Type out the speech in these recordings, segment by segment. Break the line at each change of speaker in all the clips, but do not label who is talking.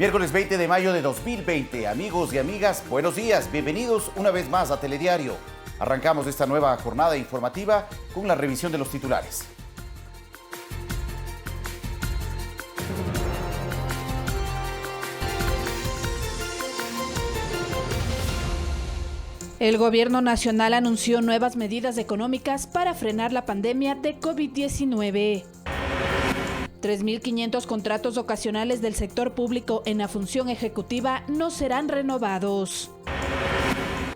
Miércoles 20 de mayo de 2020. Amigos y amigas, buenos días. Bienvenidos una vez más a Telediario. Arrancamos esta nueva jornada informativa con la revisión de los titulares.
El gobierno nacional anunció nuevas medidas económicas para frenar la pandemia de COVID-19. 3.500 contratos ocasionales del sector público en la función ejecutiva no serán renovados.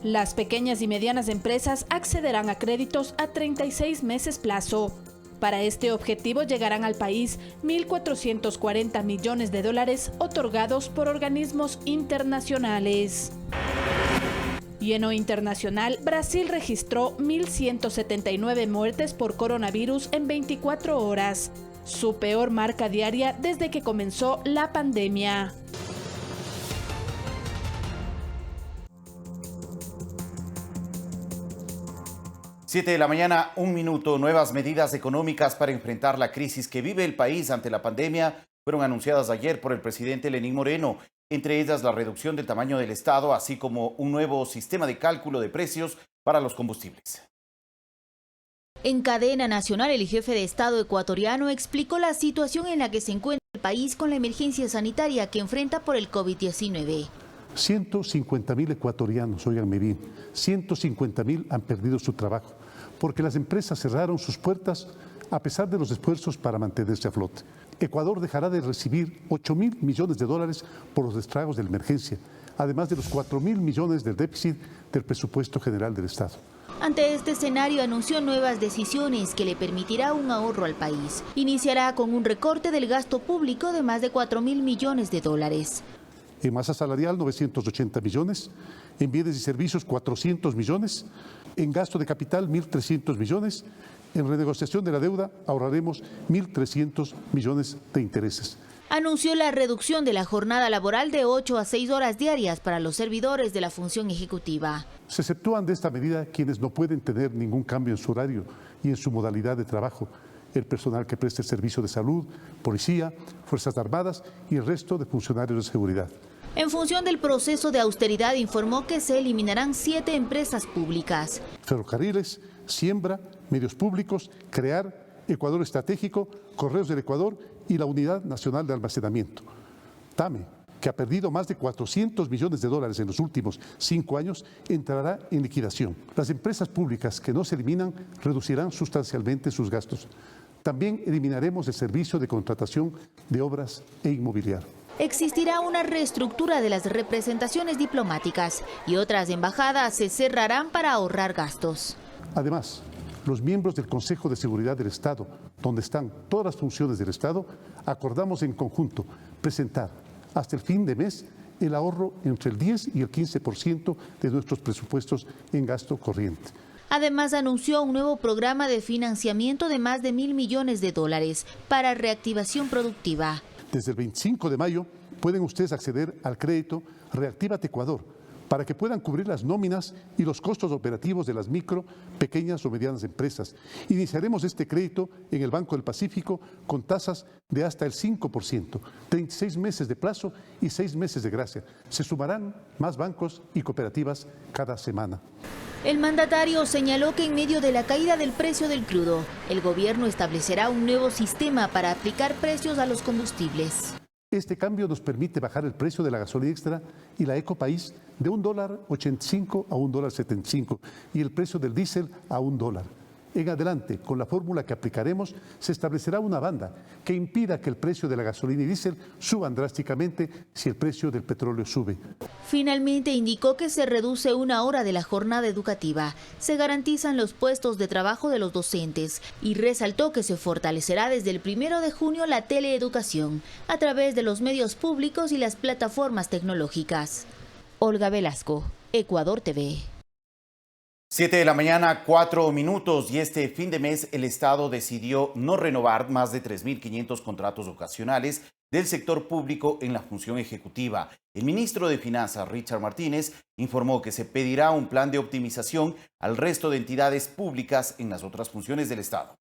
Las pequeñas y medianas empresas accederán a créditos a 36 meses plazo. Para este objetivo llegarán al país 1.440 millones de dólares otorgados por organismos internacionales. Y en lo internacional, Brasil registró 1.179 muertes por coronavirus en 24 horas, su peor marca diaria desde que comenzó la pandemia.
Siete de la mañana, 1 minuto. Nuevas medidas económicas para enfrentar la crisis que vive el país ante la pandemia fueron anunciadas ayer por el presidente Lenín Moreno. Entre ellas, la reducción del tamaño del Estado, así como un nuevo sistema de cálculo de precios para los combustibles.
En cadena nacional, el jefe de Estado ecuatoriano explicó la situación en la que se encuentra el país con la emergencia sanitaria que enfrenta por el COVID-19.
150.000 ecuatorianos, óiganme bien, 150.000 han perdido su trabajo porque las empresas cerraron sus puertas a pesar de los esfuerzos para mantenerse a flote. Ecuador dejará de recibir 8.000 millones de dólares por los estragos de la emergencia, además de los 4.000 millones del déficit del presupuesto general del Estado.
Ante este escenario anunció nuevas decisiones que le permitirá un ahorro al país. Iniciará con un recorte del gasto público de más de 4.000 millones de dólares.
En masa salarial 980 millones, en bienes y servicios 400 millones, en gasto de capital 1.300 millones, en renegociación de la deuda ahorraremos 1.300 millones de intereses.
Anunció la reducción de la jornada laboral de 8 a 6 horas diarias para los servidores de la función ejecutiva.
Se exceptúan de esta medida quienes no pueden tener ningún cambio en su horario y en su modalidad de trabajo, el personal que preste el servicio de salud, policía, Fuerzas Armadas y el resto de funcionarios de seguridad.
En función del proceso de austeridad, informó que se eliminarán 7 empresas públicas.
Ferrocarriles, Siembra, Medios Públicos, Crear, Ecuador Estratégico, Correos del Ecuador y la Unidad Nacional de Almacenamiento. TAME, que ha perdido más de 400 millones de dólares en los últimos 5 años, entrará en liquidación. Las empresas públicas que no se eliminan reducirán sustancialmente sus gastos. También eliminaremos el servicio de contratación de obras e inmobiliario.
Existirá una reestructura de las representaciones diplomáticas y otras embajadas se cerrarán para ahorrar gastos.
Además, los miembros del Consejo de Seguridad del Estado, donde están todas las funciones del Estado, acordamos en conjunto presentar hasta el fin de mes el ahorro entre el 10 y el 15% de nuestros presupuestos en gasto corriente.
Además, anunció un nuevo programa de financiamiento de más de 1.000 millones de dólares para reactivación productiva.
Desde el 25 de mayo pueden ustedes acceder al crédito Reactívate Ecuador para que puedan cubrir las nóminas y los costos operativos de las micro, pequeñas o medianas empresas. Iniciaremos este crédito en el Banco del Pacífico con tasas de hasta el 5%, 36 meses de plazo y 6 meses de gracia. Se sumarán más bancos y cooperativas cada semana.
El mandatario señaló que en medio de la caída del precio del crudo, el gobierno establecerá un nuevo sistema para aplicar precios a los combustibles.
Este cambio nos permite bajar el precio de la gasolina extra y la Ecopaís de $1.85 a $1.75 y el precio del diésel a $1. En adelante, con la fórmula que aplicaremos, se establecerá una banda que impida que el precio de la gasolina y diésel suban drásticamente si el precio del petróleo sube.
Finalmente indicó que se reduce 1 hora de la jornada educativa, se garantizan los puestos de trabajo de los docentes y resaltó que se fortalecerá desde el 1 de junio la teleeducación a través de los medios públicos y las plataformas tecnológicas. Olga Velasco, Ecuador TV.
7 de la mañana, 4 minutos, y este fin de mes el Estado decidió no renovar más de 3.500 contratos ocasionales del sector público en la función ejecutiva. El ministro de Finanzas, Richard Martínez, informó que se pedirá un plan de optimización al resto de entidades públicas en las otras funciones del Estado.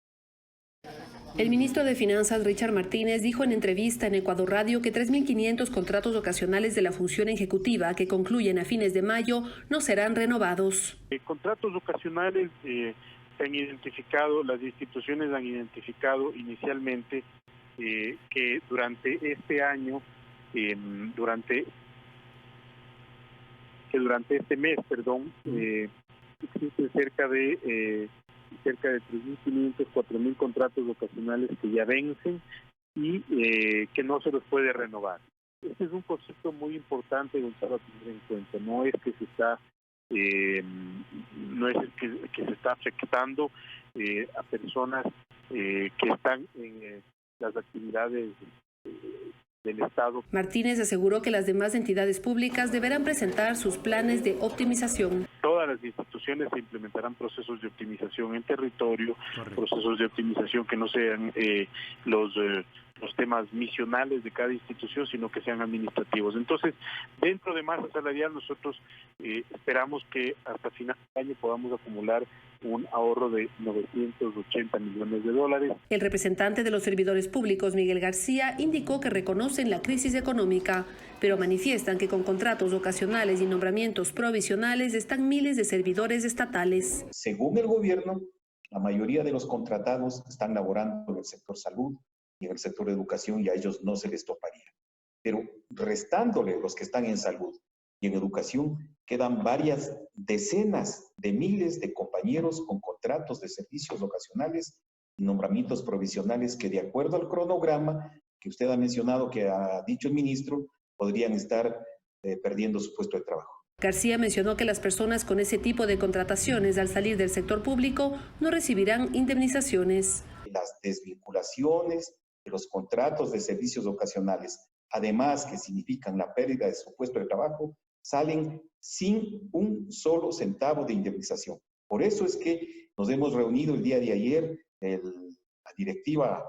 El ministro de Finanzas, Richard Martínez, dijo en entrevista en Ecuador Radio que 3.500 contratos ocasionales de la función ejecutiva que concluyen a fines de mayo no serán renovados.
Contratos ocasionales se han identificado, las instituciones han identificado inicialmente que durante este año, durante este mes, existen cerca de 3.500, 4.000 contratos ocasionales que ya vencen y que no se los puede renovar. Este es un concepto muy importante, Gonzalo, a tener en cuenta. No es que se está que se está afectando a personas que están en las actividades del Estado.
Martínez aseguró que las demás entidades públicas deberán presentar sus planes de optimización.
Todas las instituciones se implementarán procesos de optimización en territorio, procesos de optimización que no sean los temas misionales de cada institución, sino que sean administrativos. Entonces, dentro de masa salarial, nosotros esperamos que hasta final de año podamos acumular un ahorro de 980 millones de dólares.
El representante de los servidores públicos, Miguel García, indicó que reconocen la crisis económica, pero manifiestan que con contratos ocasionales y nombramientos provisionales están miles de servidores estatales.
Según el gobierno, la mayoría de los contratados están laborando en el sector salud y en el sector educación y a ellos no se les toparía. Pero restándole los que están en salud y en educación, quedan varias decenas de miles de compañeros con contratos de servicios ocasionales y nombramientos provisionales que, de acuerdo al cronograma que usted ha mencionado, que ha dicho el ministro, podrían estar perdiendo su puesto de trabajo.
García mencionó que las personas con ese tipo de contrataciones al salir del sector público no recibirán indemnizaciones.
Las desvinculaciones de los contratos de servicios ocasionales, además que significan la pérdida de su puesto de trabajo, salen sin un solo centavo de indemnización. Por eso es que nos hemos reunido el día de ayer, la directiva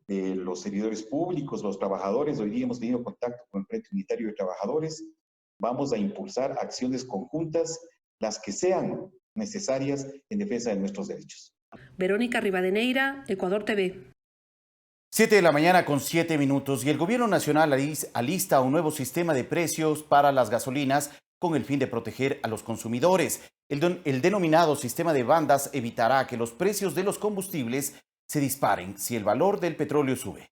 de los servidores públicos, los trabajadores. Hoy día hemos tenido contacto con el Frente Unitario de Trabajadores. Vamos a impulsar acciones conjuntas, las que sean necesarias en defensa de nuestros derechos.
Verónica Rivadeneira, Ecuador TV.
7 de la mañana con 7 minutos y el gobierno nacional alista un nuevo sistema de precios para las gasolinas con el fin de proteger a los consumidores. El denominado sistema de bandas evitará que los precios de los combustibles se disparen si el valor del petróleo sube.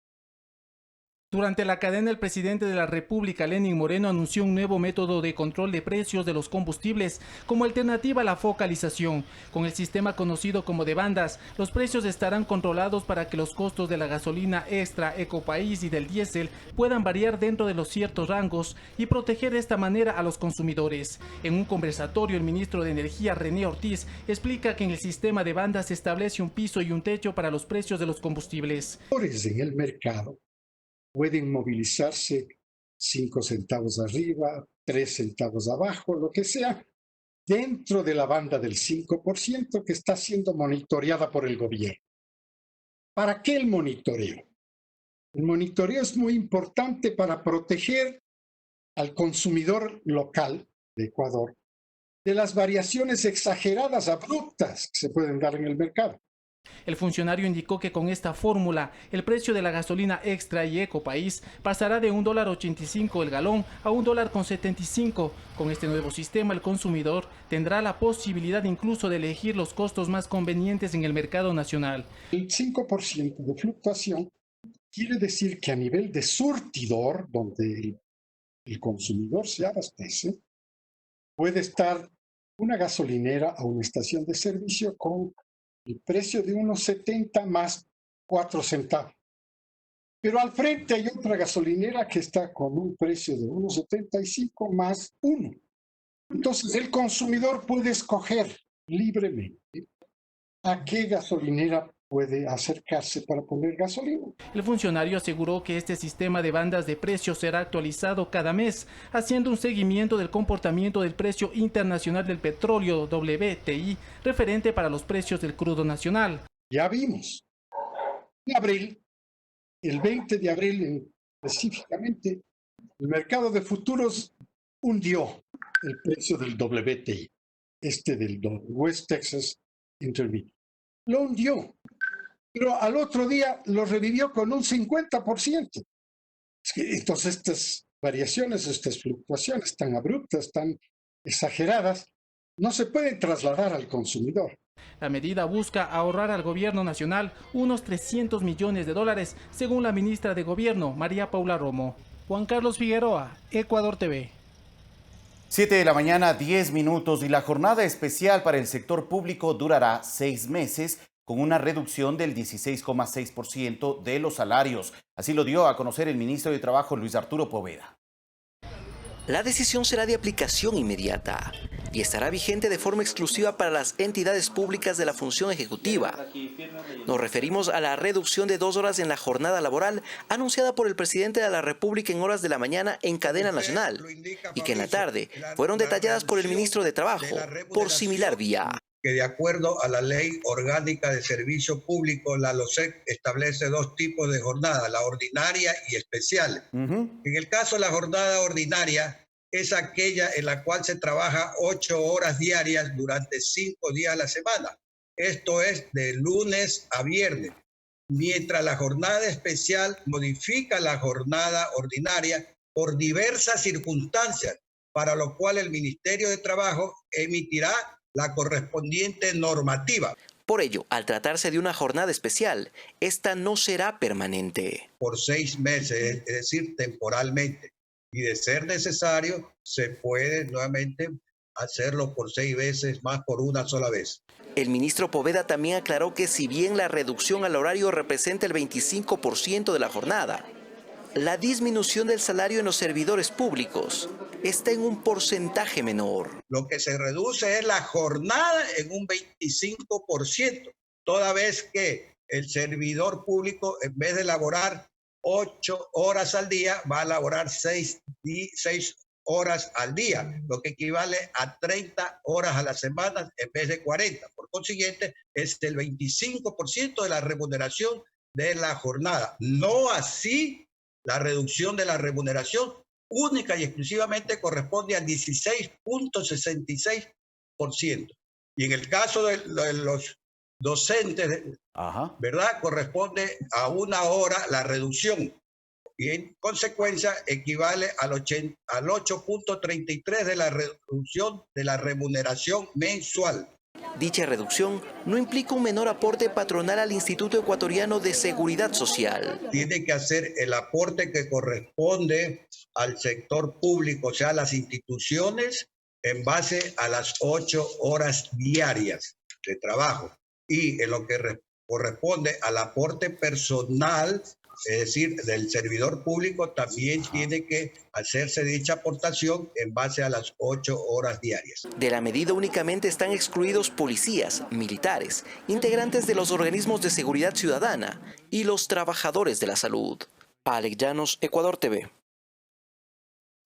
Durante la cadena, el presidente de la República, Lenín Moreno, anunció un nuevo método de control de precios de los combustibles como alternativa a la focalización. Con el sistema conocido como de bandas, los precios estarán controlados para que los costos de la gasolina extra, Ecopaís y del diésel puedan variar dentro de los ciertos rangos y proteger de esta manera a los consumidores. En un conversatorio, el ministro de Energía, René Ortiz, explica que en el sistema de bandas se establece un piso y un techo para los precios de los combustibles.
En el mercado pueden movilizarse 5 centavos arriba, 3 centavos abajo, lo que sea, dentro de la banda del 5% que está siendo monitoreada por el gobierno. ¿Para qué el monitoreo? El monitoreo es muy importante para proteger al consumidor local de Ecuador de las variaciones exageradas, abruptas que se pueden dar en el mercado.
El funcionario indicó que con esta fórmula, el precio de la gasolina extra y Ecopaís pasará de $1.85 el galón a $1.75. Con este nuevo sistema, el consumidor tendrá la posibilidad incluso de elegir los costos más convenientes en el mercado nacional.
El 5% de fluctuación quiere decir que a nivel de surtidor, donde el consumidor se abastece, puede estar una gasolinera o una estación de servicio con el precio de unos 70 más 4 centavos. Pero al frente hay otra gasolinera que está con un precio de unos 75 más 1. Entonces el consumidor puede escoger libremente a qué gasolinera puede acercarse para poner gasolina.
El funcionario aseguró que este sistema de bandas de precios será actualizado cada mes, haciendo un seguimiento del comportamiento del precio internacional del petróleo WTI, referente para los precios del crudo nacional.
Ya vimos, en abril, el 20 de abril específicamente, el mercado de futuros hundió el precio del WTI, del West Texas Intermediate. Lo hundió. pero al otro día lo revivió con un 50%. Entonces estas variaciones, estas fluctuaciones tan abruptas, tan exageradas, no se pueden trasladar al consumidor.
La medida busca ahorrar al gobierno nacional unos 300 millones de dólares, según la ministra de Gobierno, María Paula Romo. Juan Carlos Figueroa, Ecuador TV.
7 de la mañana, 10 minutos, y la jornada especial para el sector público durará 6 meses con una reducción del 16,6% de los salarios. Así lo dio a conocer el ministro de Trabajo, Luis Arturo Poveda.
La decisión será de aplicación inmediata y estará vigente de forma exclusiva para las entidades públicas de la función ejecutiva. Nos referimos a la reducción de 2 horas en la jornada laboral anunciada por el presidente de la República en horas de la mañana en cadena nacional y que en la tarde fueron detalladas por el ministro de Trabajo por similar vía.
Que de acuerdo a la Ley Orgánica de Servicio Público, la LOSEC establece 2 tipos de jornada, la ordinaria y especial. En el caso de la jornada ordinaria, es aquella en la cual se trabaja 8 horas diarias durante 5 días a la semana. Esto es de lunes a viernes. Mientras la jornada especial modifica la jornada ordinaria por diversas circunstancias, para lo cual el Ministerio de Trabajo emitirá la correspondiente normativa.
Por ello, al tratarse de una jornada especial, esta no será permanente.
Por 6 meses, es decir, temporalmente. Y de ser necesario, se puede nuevamente hacerlo por 6 veces más por una sola vez.
El ministro Poveda también aclaró que si bien la reducción al horario representa el 25% de la jornada, la disminución del salario en los servidores públicos está en un porcentaje menor.
Lo que se reduce es la jornada en un 25%, toda vez que el servidor público, en vez de laborar 8 horas al día, va a laborar 6 horas al día, lo que equivale a 30 horas a la semana en vez de 40. Por consiguiente, es el 25% de la remuneración de la jornada. No así la reducción de la remuneración, única y exclusivamente corresponde al 16,66%. Y en el caso de los docentes, ¿verdad?, corresponde a 1 hora la reducción. Y en consecuencia equivale al 8,33 de la reducción de la remuneración mensual.
Dicha reducción no implica un menor aporte patronal al Instituto Ecuatoriano de Seguridad Social.
Tiene que hacer el aporte que corresponde al sector público, o sea, a las instituciones, en base a las 8 horas diarias de trabajo. Y en lo que corresponde al aporte personal, es decir, del servidor público, también tiene que hacerse dicha aportación en base a las 8 horas diarias.
De la medida únicamente están excluidos policías, militares, integrantes de los organismos de seguridad ciudadana y los trabajadores de la salud. Alex Llanos, Ecuador TV.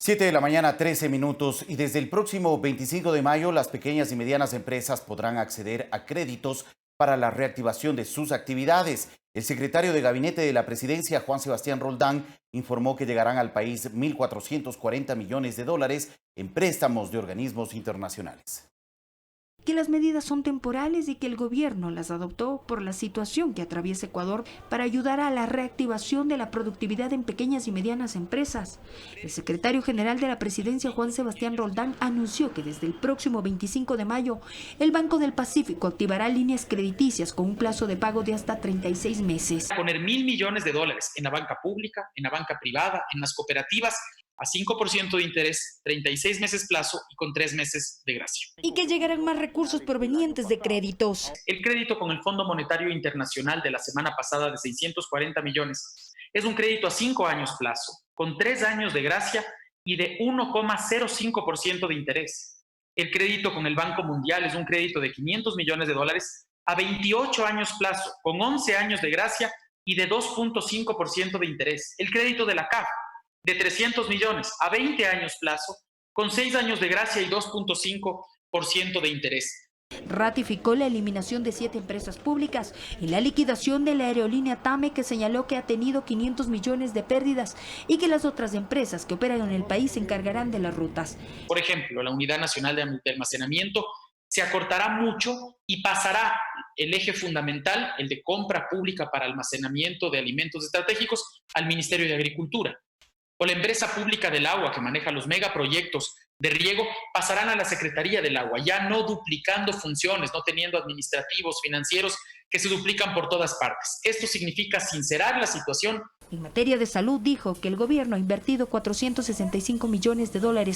7 de la mañana, 13 minutos, y desde el próximo 25 de mayo las pequeñas y medianas empresas podrán acceder a créditos para la reactivación de sus actividades. El secretario de Gabinete de la Presidencia, Juan Sebastián Roldán, informó que llegarán al país 1.440 millones de dólares en préstamos de organismos internacionales.
Que las medidas son temporales y que el gobierno las adoptó por la situación que atraviesa Ecuador para ayudar a la reactivación de la productividad en pequeñas y medianas empresas. El secretario general de la Presidencia, Juan Sebastián Roldán, anunció que desde el próximo 25 de mayo el Banco del Pacífico activará líneas crediticias con un plazo de pago de hasta 36 meses.
Poner $1.000 millones en la banca pública, en la banca privada, en las cooperativas, a 5% de interés, 36 meses plazo y con 3 meses de gracia.
Y que llegarán más recursos provenientes de créditos.
El crédito con el Fondo Monetario Internacional de la semana pasada de 640 millones es un crédito a 5 años plazo, con 3 años de gracia y de 1,05% de interés. El crédito con el Banco Mundial es un crédito de $500 millones a 28 años plazo, con 11 años de gracia y de 2,5% de interés. El crédito de la CAF, de 300 millones a 20 años plazo, con 6 años de gracia y 2,5% de interés.
Ratificó la eliminación de 7 empresas públicas y la liquidación de la aerolínea TAME, que señaló que ha tenido 500 millones de pérdidas y que las otras empresas que operan en el país se encargarán de las rutas.
Por ejemplo, la Unidad Nacional de Almacenamiento se acortará mucho y pasará el eje fundamental, el de compra pública para almacenamiento de alimentos estratégicos, al Ministerio de Agricultura. O la empresa pública del agua, que maneja los megaproyectos de riego, pasarán a la Secretaría del Agua, ya no duplicando funciones, no teniendo administrativos, financieros, que se duplican por todas partes. Esto significa sincerar la situación.
En materia de salud, dijo que el gobierno ha invertido $465 millones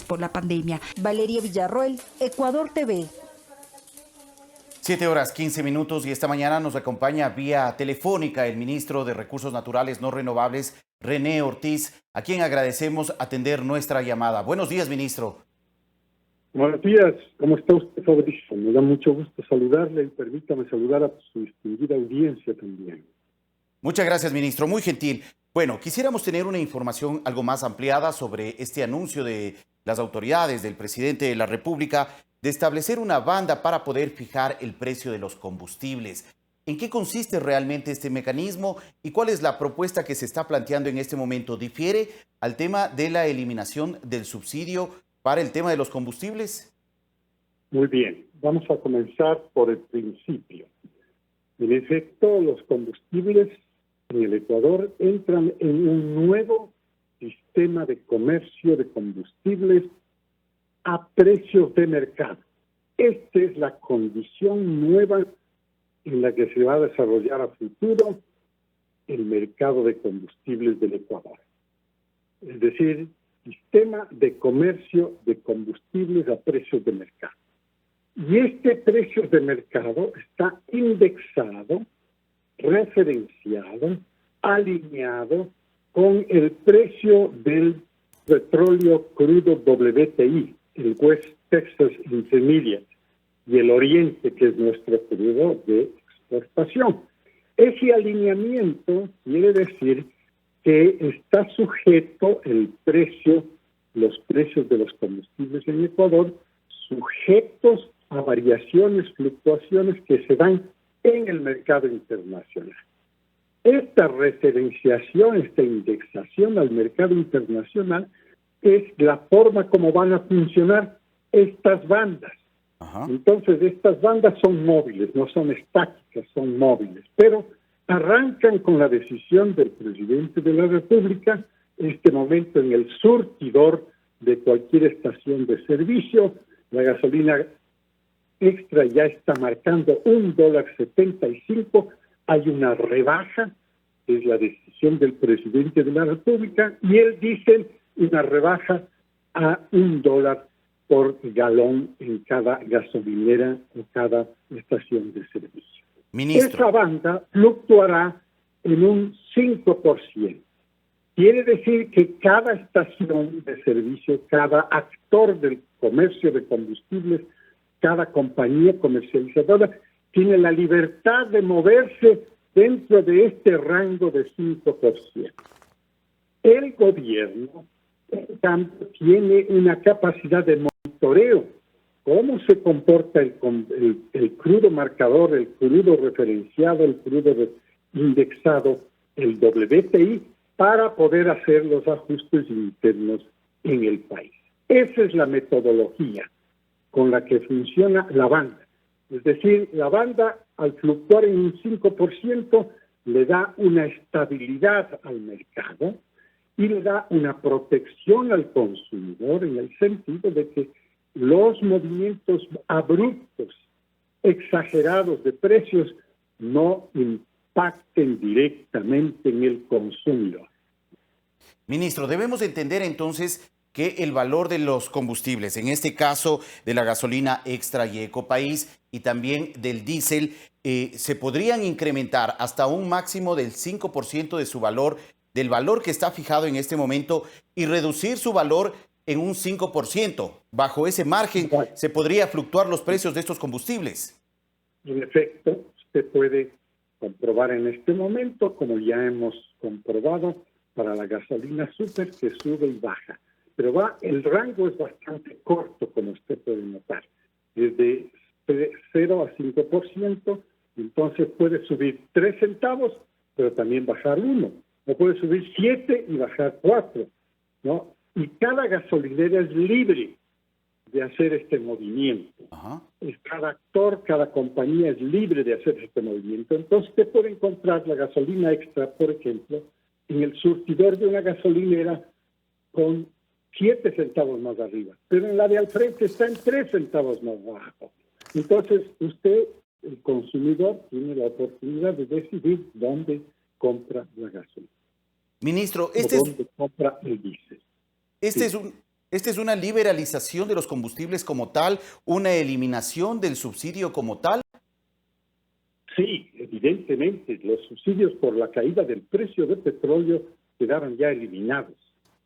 por la pandemia. Valeria Villarroel, Ecuador TV.
7:15 y esta mañana nos acompaña vía telefónica el ministro de Recursos Naturales No Renovables, René Ortiz, a quien agradecemos atender nuestra llamada. Buenos días, ministro.
Buenos días, ¿cómo está usted, Fabricio? Me da mucho gusto saludarle y permítame saludar a su distinguida audiencia también.
Muchas gracias, ministro, muy gentil. Bueno, quisiéramos tener una información algo más ampliada sobre este anuncio de las autoridades, del presidente de la República, de establecer una banda para poder fijar el precio de los combustibles. ¿En qué consiste realmente este mecanismo y cuál es la propuesta que se está planteando en este momento? ¿Difiere al tema de la eliminación del subsidio para el tema de los combustibles?
Muy bien, vamos a comenzar por el principio. En efecto, los combustibles en el Ecuador entran en un nuevo sistema de comercio de combustibles a precios de mercado. Esta es la condición nueva en la que se va a desarrollar a futuro el mercado de combustibles del Ecuador. Es decir, sistema de comercio de combustibles a precios de mercado. Y este precio de mercado está indexado, referenciado, alineado con el precio del petróleo crudo WTI, el West Texas Intermediate, y el Oriente, que es nuestro crudo de exportación. Ese alineamiento quiere decir que está sujeto los precios de los combustibles en Ecuador, sujetos a variaciones, fluctuaciones que se dan en el mercado internacional. Esta referenciación, esta indexación al mercado internacional es la forma como van a funcionar estas bandas. Ajá. Entonces, estas bandas son móviles, no son estáticas, son móviles, pero arrancan con la decisión del presidente de la República, en este momento en el surtidor de cualquier estación de servicio. La gasolina extra ya está marcando $1.75, hay una rebaja, es la decisión del presidente de la República, y él dice una rebaja a $1 por galón en cada gasolinera o cada estación de servicio. Ministro. Esa banda fluctuará en un 5%. Quiere decir que cada estación de servicio, cada actor del comercio de combustibles, cada compañía comercializadora tiene la libertad de moverse dentro de este rango de 5%. El gobierno, en cambio, tiene una capacidad de monitoreo. ¿Cómo se comporta el crudo marcador, el crudo referenciado, el crudo indexado, el WTI, para poder hacer los ajustes internos en el país? Esa es la metodología con la que funciona la banda. Es decir, la banda, al fluctuar en un 5%, le da una estabilidad al mercado y le da una protección al consumidor en el sentido de que los movimientos abruptos, exagerados de precios no impacten directamente en el consumidor.
Ministro, debemos entender entonces que el valor de los combustibles, en este caso de la gasolina extra y Ecopaís y también del diésel, se podrían incrementar hasta un máximo del 5% de su valor, del valor que está fijado en este momento, y reducir su valor en un 5%. Bajo ese margen se podría fluctuar los precios de estos combustibles.
En efecto, usted puede comprobar en este momento, como ya hemos comprobado, para la gasolina súper que sube y baja. Pero el rango es bastante corto, como usted puede notar. Desde 0 a 5%, entonces puede subir 3 centavos, pero también bajar 1. O puede subir 7 y bajar 4, ¿no? Y cada gasolinera es libre de hacer este movimiento. Cada actor, cada compañía es libre de hacer este movimiento. Entonces usted puede encontrar la gasolina extra, por ejemplo, en el surtidor de una gasolinera con 7 centavos más arriba, pero en la de al frente está en 3 centavos más bajo. Entonces usted, el consumidor, tiene la oportunidad de decidir dónde compra la gasolina.
Ministro,
dónde compra el diésel.
¿Este es una liberalización de los combustibles como tal, una eliminación del subsidio como tal?
Sí, evidentemente, los subsidios por la caída del precio del petróleo quedaron ya eliminados.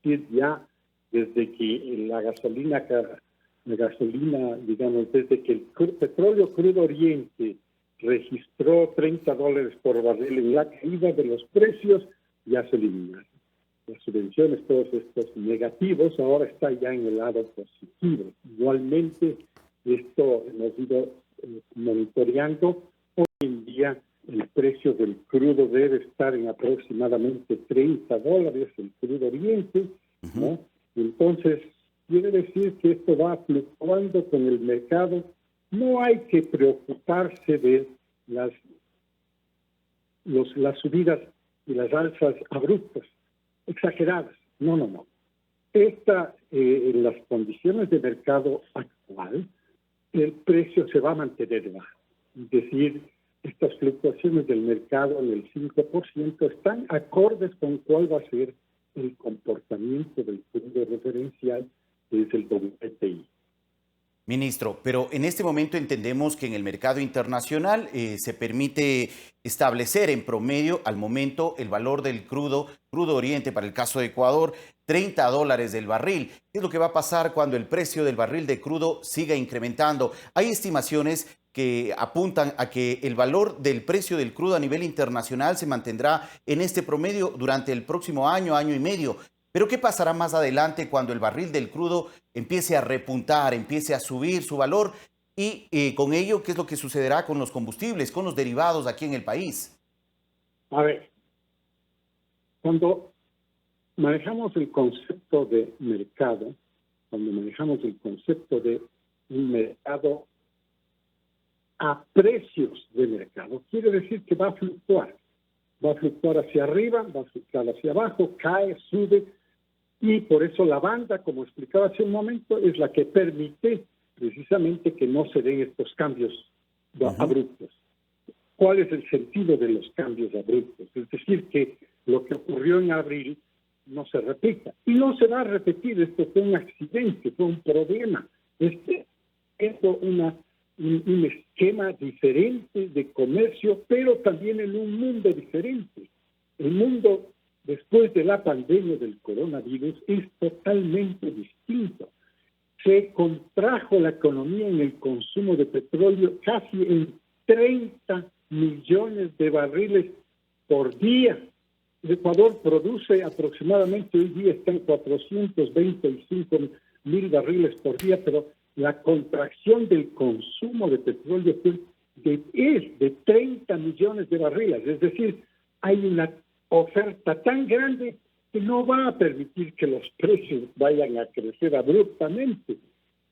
Y ya desde que la gasolina, digamos, desde que el petróleo crudo oriente registró $30 por barril en la caída de los precios, ya se eliminaron. Las subvenciones, todos estos negativos, ahora está ya en el lado positivo. Igualmente, esto hemos ido monitoreando. Hoy en día el precio del crudo debe estar en aproximadamente $30, el crudo oriente, ¿no? Entonces, quiere decir que esto va fluctuando con el mercado. No hay que preocuparse de las subidas y las alzas abruptas, exageradas. No. En las condiciones de mercado actual, el precio se va a mantener bajo. Es decir, estas fluctuaciones del mercado en el 5% están acordes con cuál va a ser el comportamiento del crudo referencial, que es el WTI.
Ministro, pero en este momento entendemos que en el mercado internacional se permite establecer en promedio al momento el valor del crudo oriente, para el caso de Ecuador, $30 del barril. ¿Qué es lo que va a pasar cuando el precio del barril de crudo siga incrementando? Hay estimaciones que apuntan a que el valor del precio del crudo a nivel internacional se mantendrá en este promedio durante el próximo año, año y medio. Pero ¿qué pasará más adelante cuando el barril del crudo empiece a repuntar, empiece a subir su valor? Y con ello, ¿qué es lo que sucederá con los combustibles, con los derivados aquí en el país?
A ver, cuando manejamos el concepto de mercado, cuando manejamos el concepto de un mercado a precios de mercado, quiere decir que va a fluctuar. Va a fluctuar hacia arriba, va a fluctuar hacia abajo, cae, sube. Y por eso la banda, como explicaba hace un momento, es la que permite precisamente que no se den estos cambios abruptos. ¿Cuál es el sentido de los cambios abruptos? Es decir, que lo que ocurrió en abril no se repita. Y no se va a repetir. Esto fue un accidente, fue un problema. Esto es un esquema diferente de comercio, pero también en un mundo diferente. El mundo después de la pandemia del coronavirus es totalmente distinto. Se contrajo la economía en el consumo de petróleo casi en 30 millones de barriles por día. El Ecuador produce aproximadamente, hoy día está en 425 mil barriles por día, pero la contracción del consumo de petróleo es de 30 millones de barriles. Es decir, hay una oferta tan grande que no va a permitir que los precios vayan a crecer abruptamente.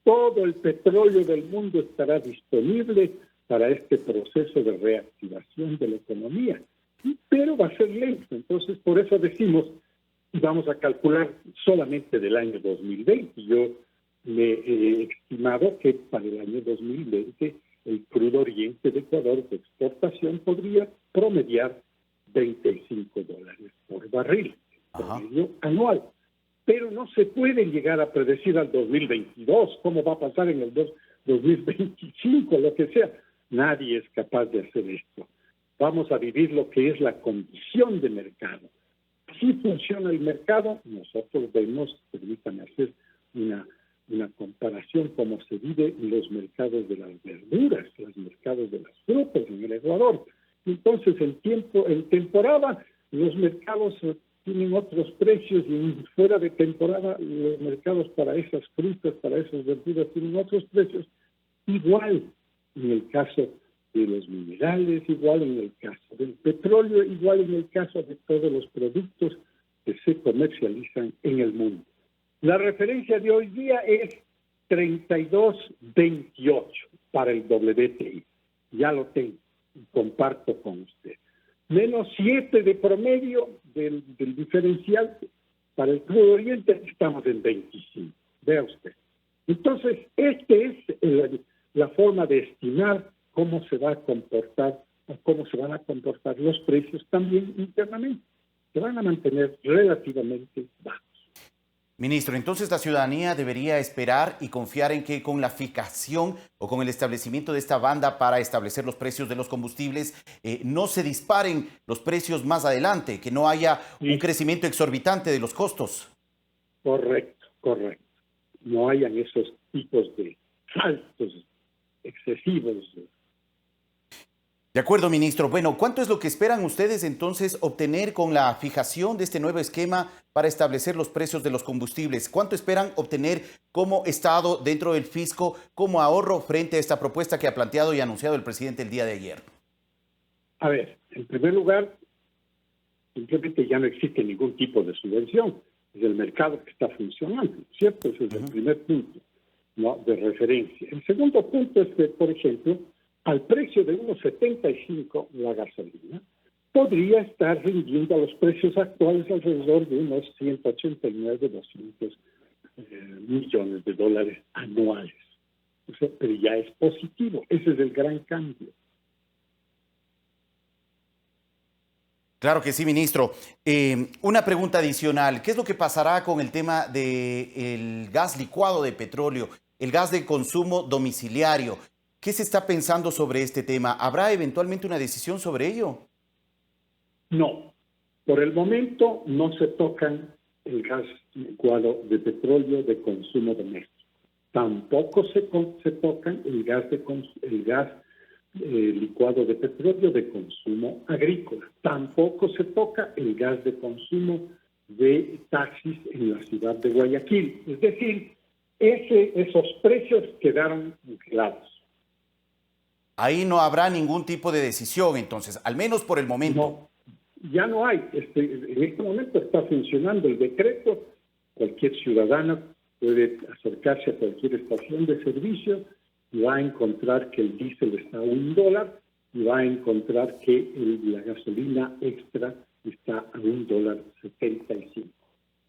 Todo el petróleo del mundo estará disponible para este proceso de reactivación de la economía, pero va a ser lento. Entonces, por eso decimos, y vamos a calcular solamente del año 2020. Yo me he estimado que para el año 2020 el crudo oriente de Ecuador de exportación podría promediar $25 por barril, promedio anual. Pero no se puede llegar a predecir al 2022 cómo va a pasar en el 2025, lo que sea. Nadie es capaz de hacer esto. Vamos a vivir lo que es la condición de mercado. Si funciona el mercado, nosotros vemos, permítanme hacer una comparación como se vive en los mercados de las verduras, los mercados de las frutas en el Ecuador. Entonces, en temporada, los mercados tienen otros precios y fuera de temporada, los mercados para esas frutas, para esas verduras tienen otros precios. Igual en el caso de los minerales, igual en el caso del petróleo, igual en el caso de todos los productos que se comercializan en el mundo. La referencia de hoy día es 32.28 para el WTI. Ya lo tengo, comparto con usted. Menos 7 de promedio del diferencial para el crudo oriente, estamos en 25. Vea usted. Entonces, esta es la forma de estimar cómo se va a comportar o cómo se van a comportar los precios también internamente. Se van a mantener relativamente bajos.
Ministro, entonces la ciudadanía debería esperar y confiar en que con la fijación o con el establecimiento de esta banda para establecer los precios de los combustibles, no se disparen los precios más adelante, que no haya un crecimiento exorbitante de los costos.
Correcto. No hayan esos tipos de saltos excesivos.
De acuerdo, ministro. Bueno, ¿cuánto es lo que esperan ustedes entonces obtener con la fijación de este nuevo esquema para establecer los precios de los combustibles? ¿Cuánto esperan obtener como Estado dentro del fisco, como ahorro frente a esta propuesta que ha planteado y anunciado el presidente el día de ayer?
A ver, en primer lugar, simplemente ya no existe ningún tipo de subvención. Es el mercado que está funcionando, ¿cierto? Ese es el primer punto, ¿no?, de referencia. El segundo punto es que, por ejemplo, al precio de 1.75 la gasolina, podría estar rindiendo a los precios actuales alrededor de unos 189, 200 millones de dólares anuales. O sea, pero ya es positivo. Ese es el gran cambio.
Claro que sí, ministro. Una pregunta adicional. ¿Qué es lo que pasará con el tema del gas licuado de petróleo, el gas de consumo domiciliario? ¿Qué se está pensando sobre este tema? ¿Habrá eventualmente una decisión sobre ello?
No. Por el momento no se tocan el gas licuado de petróleo de consumo doméstico. Tampoco se tocan el gas licuado de petróleo de consumo agrícola. Tampoco se toca el gas de consumo de taxis en la ciudad de Guayaquil. Es decir, esos precios quedaron congelados.
Ahí no habrá ningún tipo de decisión, entonces, al menos por el momento.
No, ya no hay. En este momento está funcionando el decreto. Cualquier ciudadano puede acercarse a cualquier estación de servicio y va a encontrar que el diésel está a $1 y va a encontrar que la gasolina extra está a $1.75.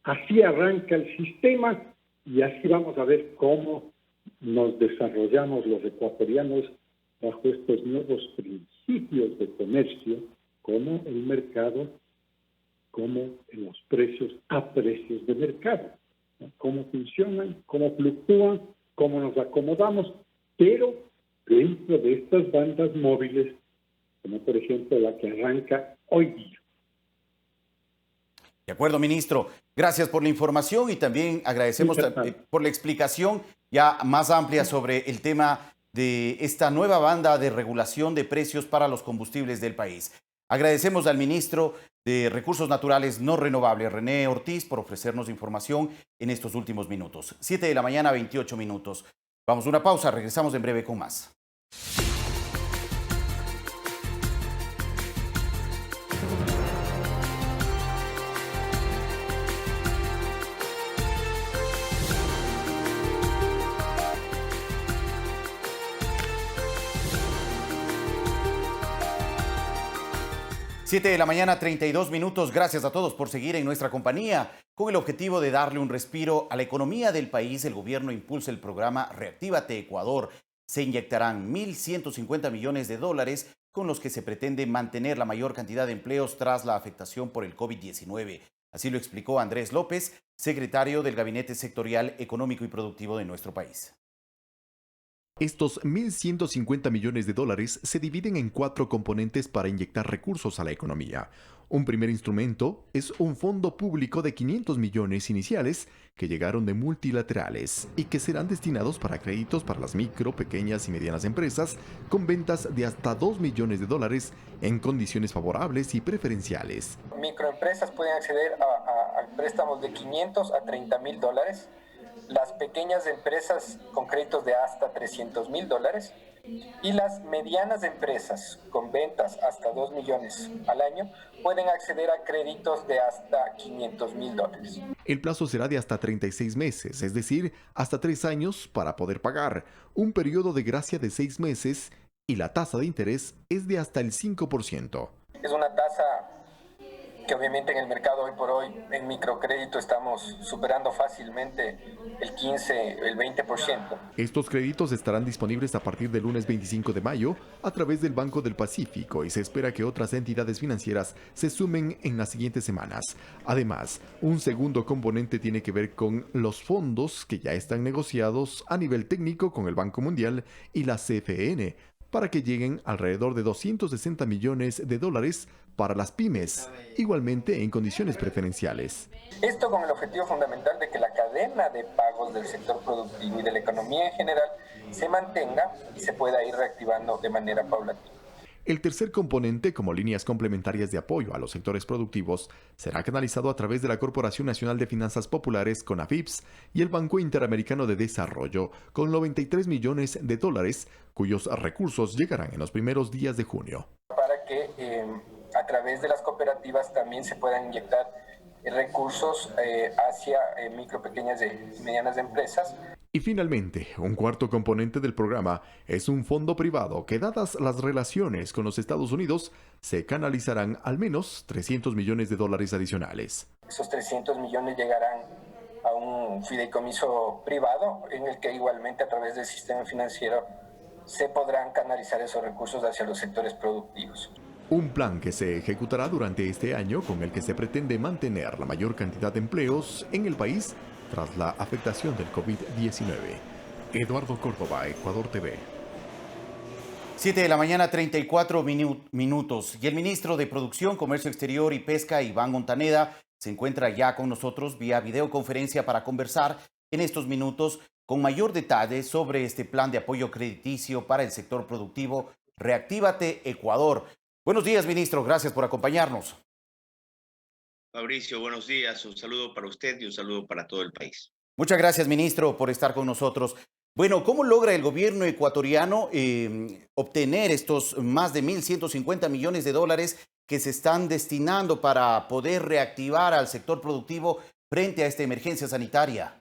Así arranca el sistema y así vamos a ver cómo nos desarrollamos los ecuatorianos bajo estos nuevos principios de comercio, como el mercado, como en los precios a precios de mercado, ¿no? Cómo funcionan, cómo fluctúan, cómo nos acomodamos, pero dentro de estas bandas móviles, como por ejemplo la que arranca hoy día.
De acuerdo, ministro. Gracias por la información y también agradecemos por la explicación ya más amplia sobre el tema de esta nueva banda de regulación de precios para los combustibles del país. Agradecemos al ministro de Recursos Naturales No Renovables, René Ortiz, por ofrecernos información en estos últimos minutos. 7 de la mañana, 28 minutos. Vamos a una pausa, regresamos en breve con más. Siete de la mañana, 32 minutos. Gracias a todos por seguir en nuestra compañía. Con el objetivo de darle un respiro a la economía del país, el gobierno impulsa el programa Reactívate Ecuador. Se inyectarán 1.150 millones de dólares con los que se pretende mantener la mayor cantidad de empleos tras la afectación por el COVID-19. Así lo explicó Andrés López, secretario del Gabinete Sectorial Económico y Productivo de nuestro país.
Estos 1.150 millones de dólares se dividen en 4 componentes para inyectar recursos a la economía. Un primer instrumento es un fondo público de 500 millones iniciales que llegaron de multilaterales y que serán destinados para créditos para las micro, pequeñas y medianas empresas con ventas de hasta 2 millones de dólares en condiciones favorables y preferenciales.
Microempresas pueden acceder a préstamos de 500 a 30 mil dólares. Las pequeñas empresas con créditos de hasta 300 mil dólares Y las medianas empresas con ventas hasta 2 millones al año pueden acceder a créditos de hasta $500,000.
El plazo será de hasta 36 meses, es decir, hasta 3 años para poder pagar, un periodo de gracia de 6 meses y la tasa de interés es de hasta el 5%.
Es una tasa que obviamente en el mercado hoy por hoy, en microcrédito, estamos superando fácilmente el 15, el 20%.
Estos créditos estarán disponibles a partir del lunes 25 de mayo a través del Banco del Pacífico y se espera que otras entidades financieras se sumen en las siguientes semanas. Además, un segundo componente tiene que ver con los fondos que ya están negociados a nivel técnico con el Banco Mundial y la CFN para que lleguen alrededor de $260 millones para las pymes, igualmente en condiciones preferenciales.
Esto con el objetivo fundamental de que la cadena de pagos del sector productivo y de la economía en general se mantenga y se pueda ir reactivando de manera paulatina.
El tercer componente, como líneas complementarias de apoyo a los sectores productivos, será canalizado a través de la Corporación Nacional de Finanzas Populares, CONAFIPS, y el Banco Interamericano de Desarrollo, con $93 millones, cuyos recursos llegarán en los primeros días de junio.
Para que a través de las cooperativas también se puedan inyectar recursos hacia micro, pequeñas y medianas empresas.
Y finalmente, un cuarto componente del programa es un fondo privado que, dadas las relaciones con los Estados Unidos, se canalizarán al menos $300 millones adicionales.
Esos 300 millones llegarán a un fideicomiso privado en el que igualmente a través del sistema financiero se podrán canalizar esos recursos hacia los sectores productivos.
Un plan que se ejecutará durante este año con el que se pretende mantener la mayor cantidad de empleos en el país tras la afectación del COVID-19. Eduardo Córdoba, Ecuador TV.
7 de la mañana, 34 minutos. Y el ministro de Producción, Comercio Exterior y Pesca, Iván Montaneda, se encuentra ya con nosotros vía videoconferencia para conversar en estos minutos con mayor detalle sobre este plan de apoyo crediticio para el sector productivo Reactívate Ecuador. Buenos días, ministro. Gracias por acompañarnos.
Fabricio, buenos días. Un saludo para usted y un saludo para todo el país.
Muchas gracias, ministro, por estar con nosotros. Bueno, ¿cómo logra el gobierno ecuatoriano obtener estos más de $1.150 millones que se están destinando para poder reactivar al sector productivo frente a esta emergencia sanitaria?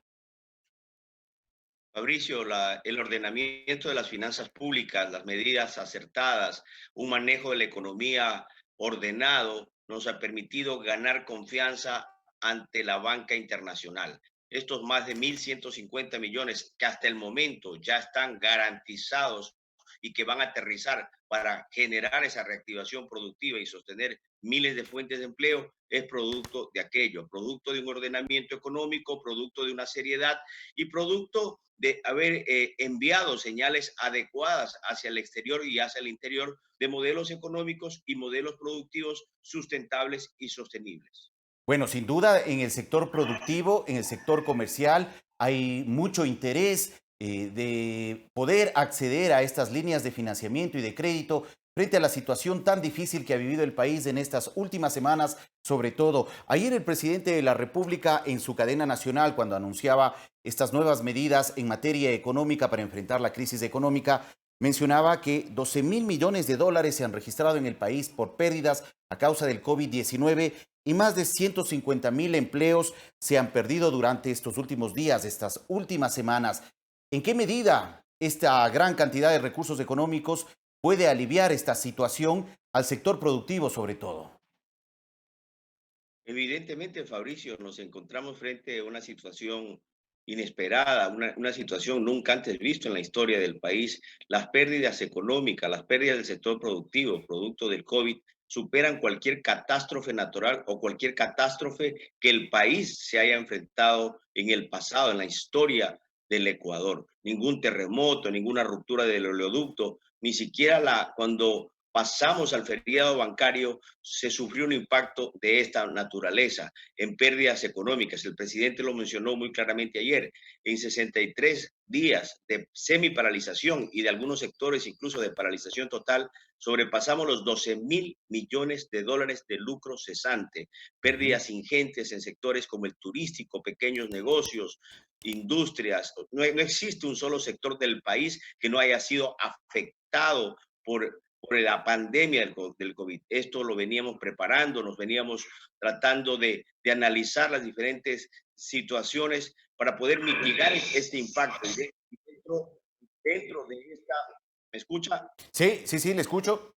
Fabricio, el ordenamiento de las finanzas públicas, las medidas acertadas, un manejo de la economía ordenado, nos ha permitido ganar confianza ante la banca internacional. Estos más de 1.150 millones que hasta el momento ya están garantizados y que van a aterrizar para generar esa reactivación productiva y sostener miles de fuentes de empleo, es producto de aquello, producto de un ordenamiento económico, producto de una seriedad y producto de haber enviado señales adecuadas hacia el exterior y hacia el interior de modelos económicos y modelos productivos sustentables y sostenibles.
Bueno, sin duda, en el sector productivo, en el sector comercial, hay mucho interés de poder acceder a estas líneas de financiamiento y de crédito frente a la situación tan difícil que ha vivido el país en estas últimas semanas, sobre todo. Ayer el presidente de la República, en su cadena nacional, cuando anunciaba estas nuevas medidas en materia económica para enfrentar la crisis económica, mencionaba que $12.000 millones se han registrado en el país por pérdidas a causa del COVID-19 y más de 150.000 empleos se han perdido durante estos últimos días, estas últimas semanas. ¿En qué medida esta gran cantidad de recursos económicos puede aliviar esta situación al sector productivo sobre todo?
Evidentemente, Fabricio, nos encontramos frente a una situación inesperada, una situación nunca antes vista en la historia del país. Las pérdidas económicas, las pérdidas del sector productivo, producto del COVID, superan cualquier catástrofe natural o cualquier catástrofe que el país se haya enfrentado en el pasado, en la historia del Ecuador. Ningún terremoto, ninguna ruptura del oleoducto, ni siquiera cuando pasamos al feriado bancario, se sufrió un impacto de esta naturaleza en pérdidas económicas. El presidente lo mencionó muy claramente ayer. En 63 días de semiparalización y de algunos sectores incluso de paralización total, sobrepasamos los 12.000 millones de dólares de lucro cesante. Pérdidas ingentes en sectores como el turístico, pequeños negocios, industrias. No existe un solo sector del país que no haya sido afectado por la pandemia del COVID. Esto lo veníamos preparando, nos veníamos tratando de analizar las diferentes situaciones para poder mitigar este impacto. Dentro de esta... ¿Me escucha?
Sí, le escucho.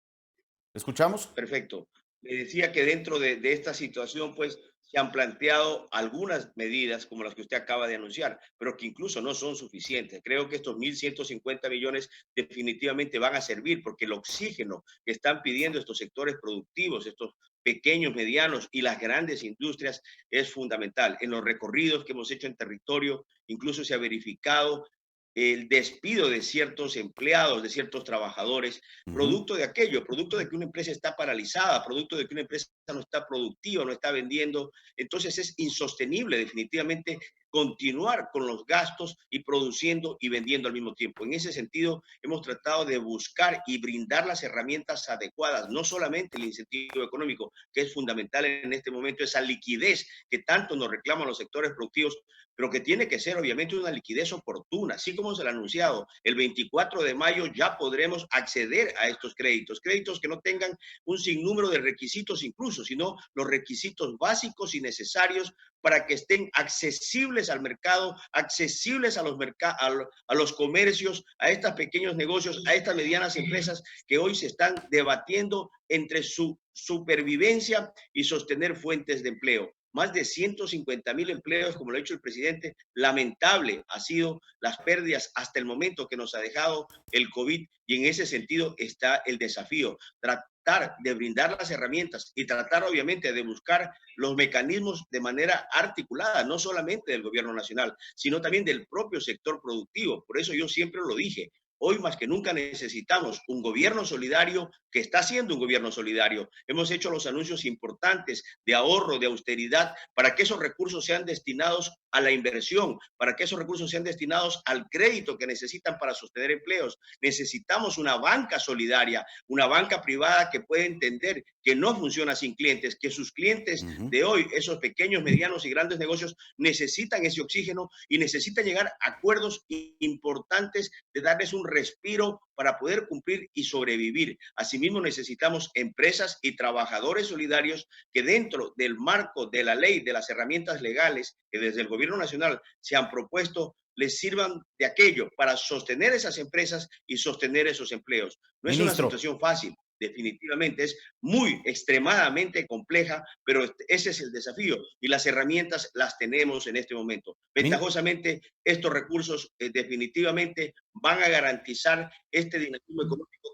¿Le escuchamos?
Perfecto. Le decía que dentro de esta situación, pues, se han planteado algunas medidas como las que usted acaba de anunciar, pero que incluso no son suficientes. Creo que estos 1.150 millones definitivamente van a servir porque el oxígeno que están pidiendo estos sectores productivos, estos pequeños, medianos y las grandes industrias es fundamental. En los recorridos que hemos hecho en territorio, incluso se ha verificado el despido de ciertos empleados, de ciertos trabajadores, producto de aquello, producto de que una empresa está paralizada, producto de que una empresa no está productiva, no está vendiendo. Entonces es insostenible definitivamente continuar con los gastos y produciendo y vendiendo al mismo tiempo. En ese sentido, hemos tratado de buscar y brindar las herramientas adecuadas, no solamente el incentivo económico, que es fundamental en este momento, esa liquidez que tanto nos reclaman los sectores productivos, pero que tiene que ser obviamente una liquidez oportuna. Así como se lo ha anunciado, el 24 de mayo ya podremos acceder a estos créditos que no tengan un sinnúmero de requisitos incluso, sino los requisitos básicos y necesarios para que estén accesibles al mercado, accesibles a los comercios, a estos pequeños negocios, a estas medianas empresas que hoy se están debatiendo entre su supervivencia y sostener fuentes de empleo. Más de 150.000 empleos, como lo ha dicho el presidente. Lamentable ha sido las pérdidas hasta el momento que nos ha dejado el COVID, y en ese sentido está el desafío, tratar de brindar las herramientas y tratar obviamente de buscar los mecanismos de manera articulada, no solamente del gobierno nacional, sino también del propio sector productivo. Por eso yo siempre lo dije, hoy más que nunca necesitamos un gobierno solidario que está siendo un gobierno solidario. Hemos hecho los anuncios importantes de ahorro, de austeridad, para que esos recursos sean destinados a la inversión, para que esos recursos sean destinados al crédito que necesitan para sostener empleos. Necesitamos una banca solidaria, una banca privada que pueda entender que no funciona sin clientes, que sus clientes de hoy, esos pequeños, medianos y grandes negocios, necesitan ese oxígeno y necesitan llegar a acuerdos importantes de darles un respiro para poder cumplir y sobrevivir. Asimismo, necesitamos empresas y trabajadores solidarios que dentro del marco de la ley, de las herramientas legales que desde el gobierno nacional se han propuesto, les sirvan de aquello para sostener esas empresas y sostener esos empleos. No es una situación fácil. Definitivamente es muy extremadamente compleja, pero ese es el desafío y las herramientas las tenemos en este momento. Ventajosamente, estos recursos definitivamente van a garantizar este dinamismo económico.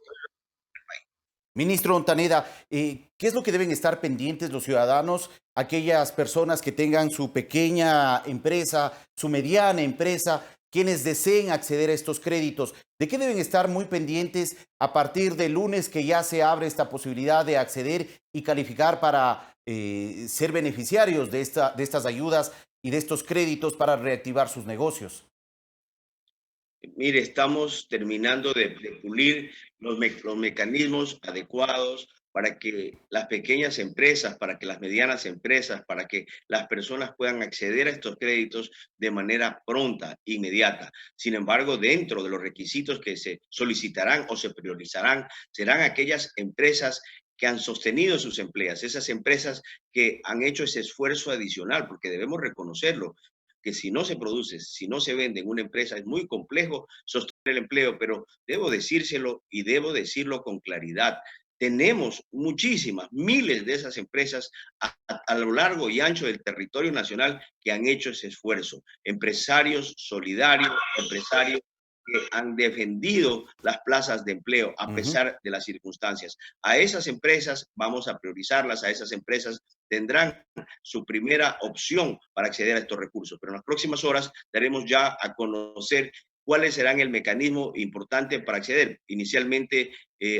Ministro Ontaneda, ¿qué es lo que deben estar pendientes los ciudadanos, aquellas personas que tengan su pequeña empresa, su mediana empresa, quienes deseen acceder a estos créditos? ¿De qué deben estar muy pendientes a partir del lunes que ya se abre esta posibilidad de acceder y calificar para ser beneficiarios de estas ayudas y de estos créditos para reactivar sus negocios?
Mire, estamos terminando de pulir los mecanismos adecuados para que las pequeñas empresas, para que las medianas empresas, para que las personas puedan acceder a estos créditos de manera pronta, inmediata. Sin embargo, dentro de los requisitos que se solicitarán o se priorizarán, serán aquellas empresas que han sostenido sus empleos, esas empresas que han hecho ese esfuerzo adicional, porque debemos reconocerlo, que si no se produce, si no se vende en una empresa, es muy complejo sostener el empleo, pero debo decírselo y debo decirlo con claridad. Tenemos muchísimas, miles de esas empresas a lo largo y ancho del territorio nacional que han hecho ese esfuerzo. Empresarios solidarios, empresarios que han defendido las plazas de empleo a pesar de las circunstancias. A esas empresas vamos a priorizarlas, a esas empresas tendrán su primera opción para acceder a estos recursos. Pero en las próximas horas daremos ya a conocer cuáles serán el mecanismo importante para acceder. Inicialmente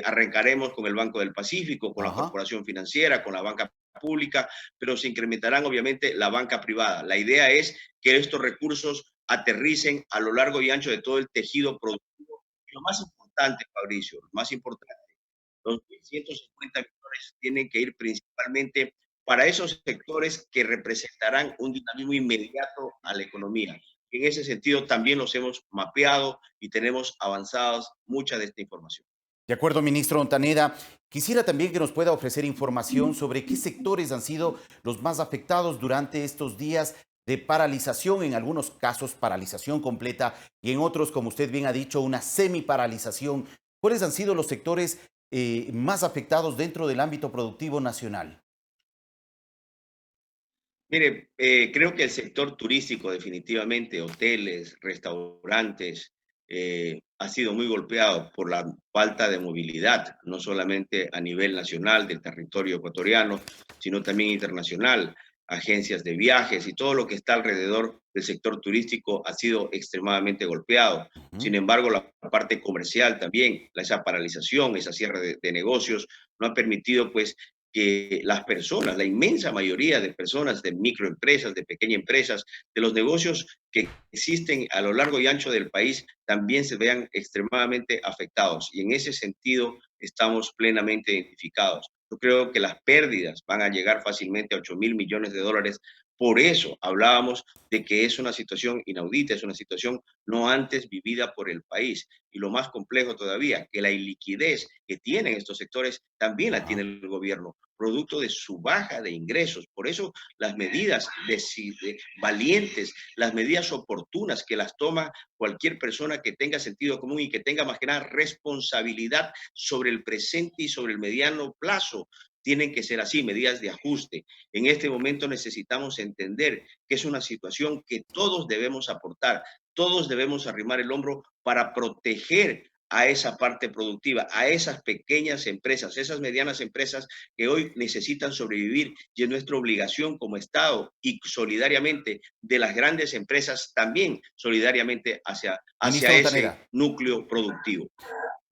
arrancaremos con el Banco del Pacífico, con la Corporación Financiera, con la banca pública, pero se incrementarán obviamente la banca privada. La idea es que estos recursos aterricen a lo largo y ancho de todo el tejido productivo. Y lo más importante, Fabricio, lo más importante, los 150 millones tienen que ir principalmente para esos sectores que representarán un dinamismo inmediato a la economía. En ese sentido, también los hemos mapeado y tenemos avanzadas mucha de esta información.
De acuerdo, ministro Ontaneda. Quisiera también que nos pueda ofrecer información sobre qué sectores han sido los más afectados durante estos días de paralización, en algunos casos paralización completa y en otros, como usted bien ha dicho, una semiparalización. ¿Cuáles han sido los sectores más afectados dentro del ámbito productivo nacional?
Mire, creo que el sector turístico definitivamente, hoteles, restaurantes, ha sido muy golpeado por la falta de movilidad, no solamente a nivel nacional del territorio ecuatoriano, sino también internacional. Agencias de viajes y todo lo que está alrededor del sector turístico ha sido extremadamente golpeado. Sin embargo, la parte comercial también, esa paralización, esa cierre de negocios, no ha permitido pues que las personas, la inmensa mayoría de personas, de microempresas, de pequeñas empresas, de los negocios que existen a lo largo y ancho del país, también se vean extremadamente afectados. Y en ese sentido estamos plenamente identificados. Yo creo que las pérdidas van a llegar fácilmente a 8.000 millones de dólares. Por eso hablábamos de que es una situación inaudita, es una situación no antes vivida por el país. Y lo más complejo todavía, que la iliquidez que tienen estos sectores también la tiene el gobierno, producto de su baja de ingresos. Por eso las medidas valientes, las medidas oportunas que las toma cualquier persona que tenga sentido común y que tenga más que nada responsabilidad sobre el presente y sobre el mediano plazo, tienen que ser así, medidas de ajuste. En este momento necesitamos entender que es una situación que todos debemos aportar, todos debemos arrimar el hombro para proteger a esa parte productiva, a esas pequeñas empresas, esas medianas empresas que hoy necesitan sobrevivir, y es nuestra obligación como Estado y solidariamente de las grandes empresas también solidariamente hacia ese núcleo productivo.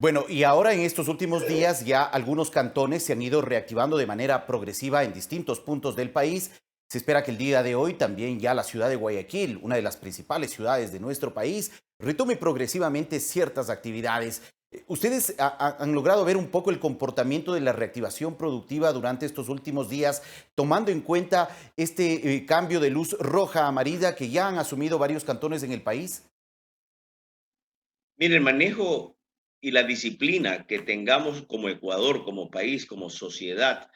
Bueno, y ahora en estos últimos días ya algunos cantones se han ido reactivando de manera progresiva en distintos puntos del país. Se espera que el día de hoy también ya la ciudad de Guayaquil, una de las principales ciudades de nuestro país, retome progresivamente ciertas actividades. ¿Ustedes han logrado ver un poco el comportamiento de la reactivación productiva durante estos últimos días, tomando en cuenta este cambio de luz roja a amarilla que ya han asumido varios cantones en el país?
Mire, el manejo y la disciplina que tengamos como Ecuador, como país, como sociedad,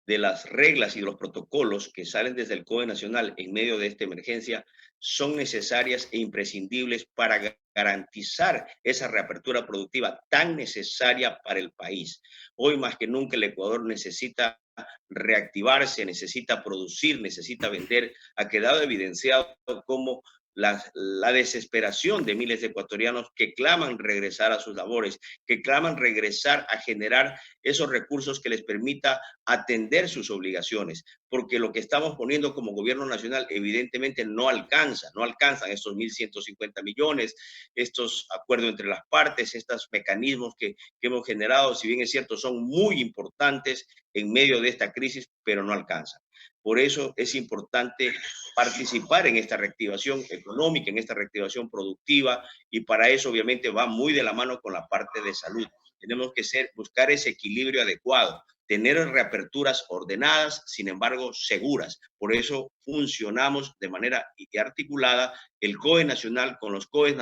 de las reglas y los protocolos que salen desde el COE Nacional en medio de esta emergencia son necesarias e imprescindibles para garantizar esa reapertura productiva tan necesaria para el país. Hoy más que nunca el Ecuador necesita reactivarse, necesita producir, necesita vender. Ha quedado evidenciado cómo la desesperación de miles de ecuatorianos que claman regresar a sus labores, que claman regresar a generar esos recursos que les permita atender sus obligaciones, porque lo que estamos poniendo como gobierno nacional evidentemente no alcanzan estos 1.150 millones, estos acuerdos entre las partes, estos mecanismos que hemos generado, si bien es cierto, son muy importantes en medio de esta crisis, pero no alcanzan. Por eso es importante participar en esta reactivación económica, en esta reactivación productiva, y para eso obviamente va muy de la mano con la parte de salud. Tenemos que buscar ese equilibrio adecuado, tener reaperturas ordenadas, sin embargo seguras. Por eso funcionamos de manera articulada el COE nacional con los COE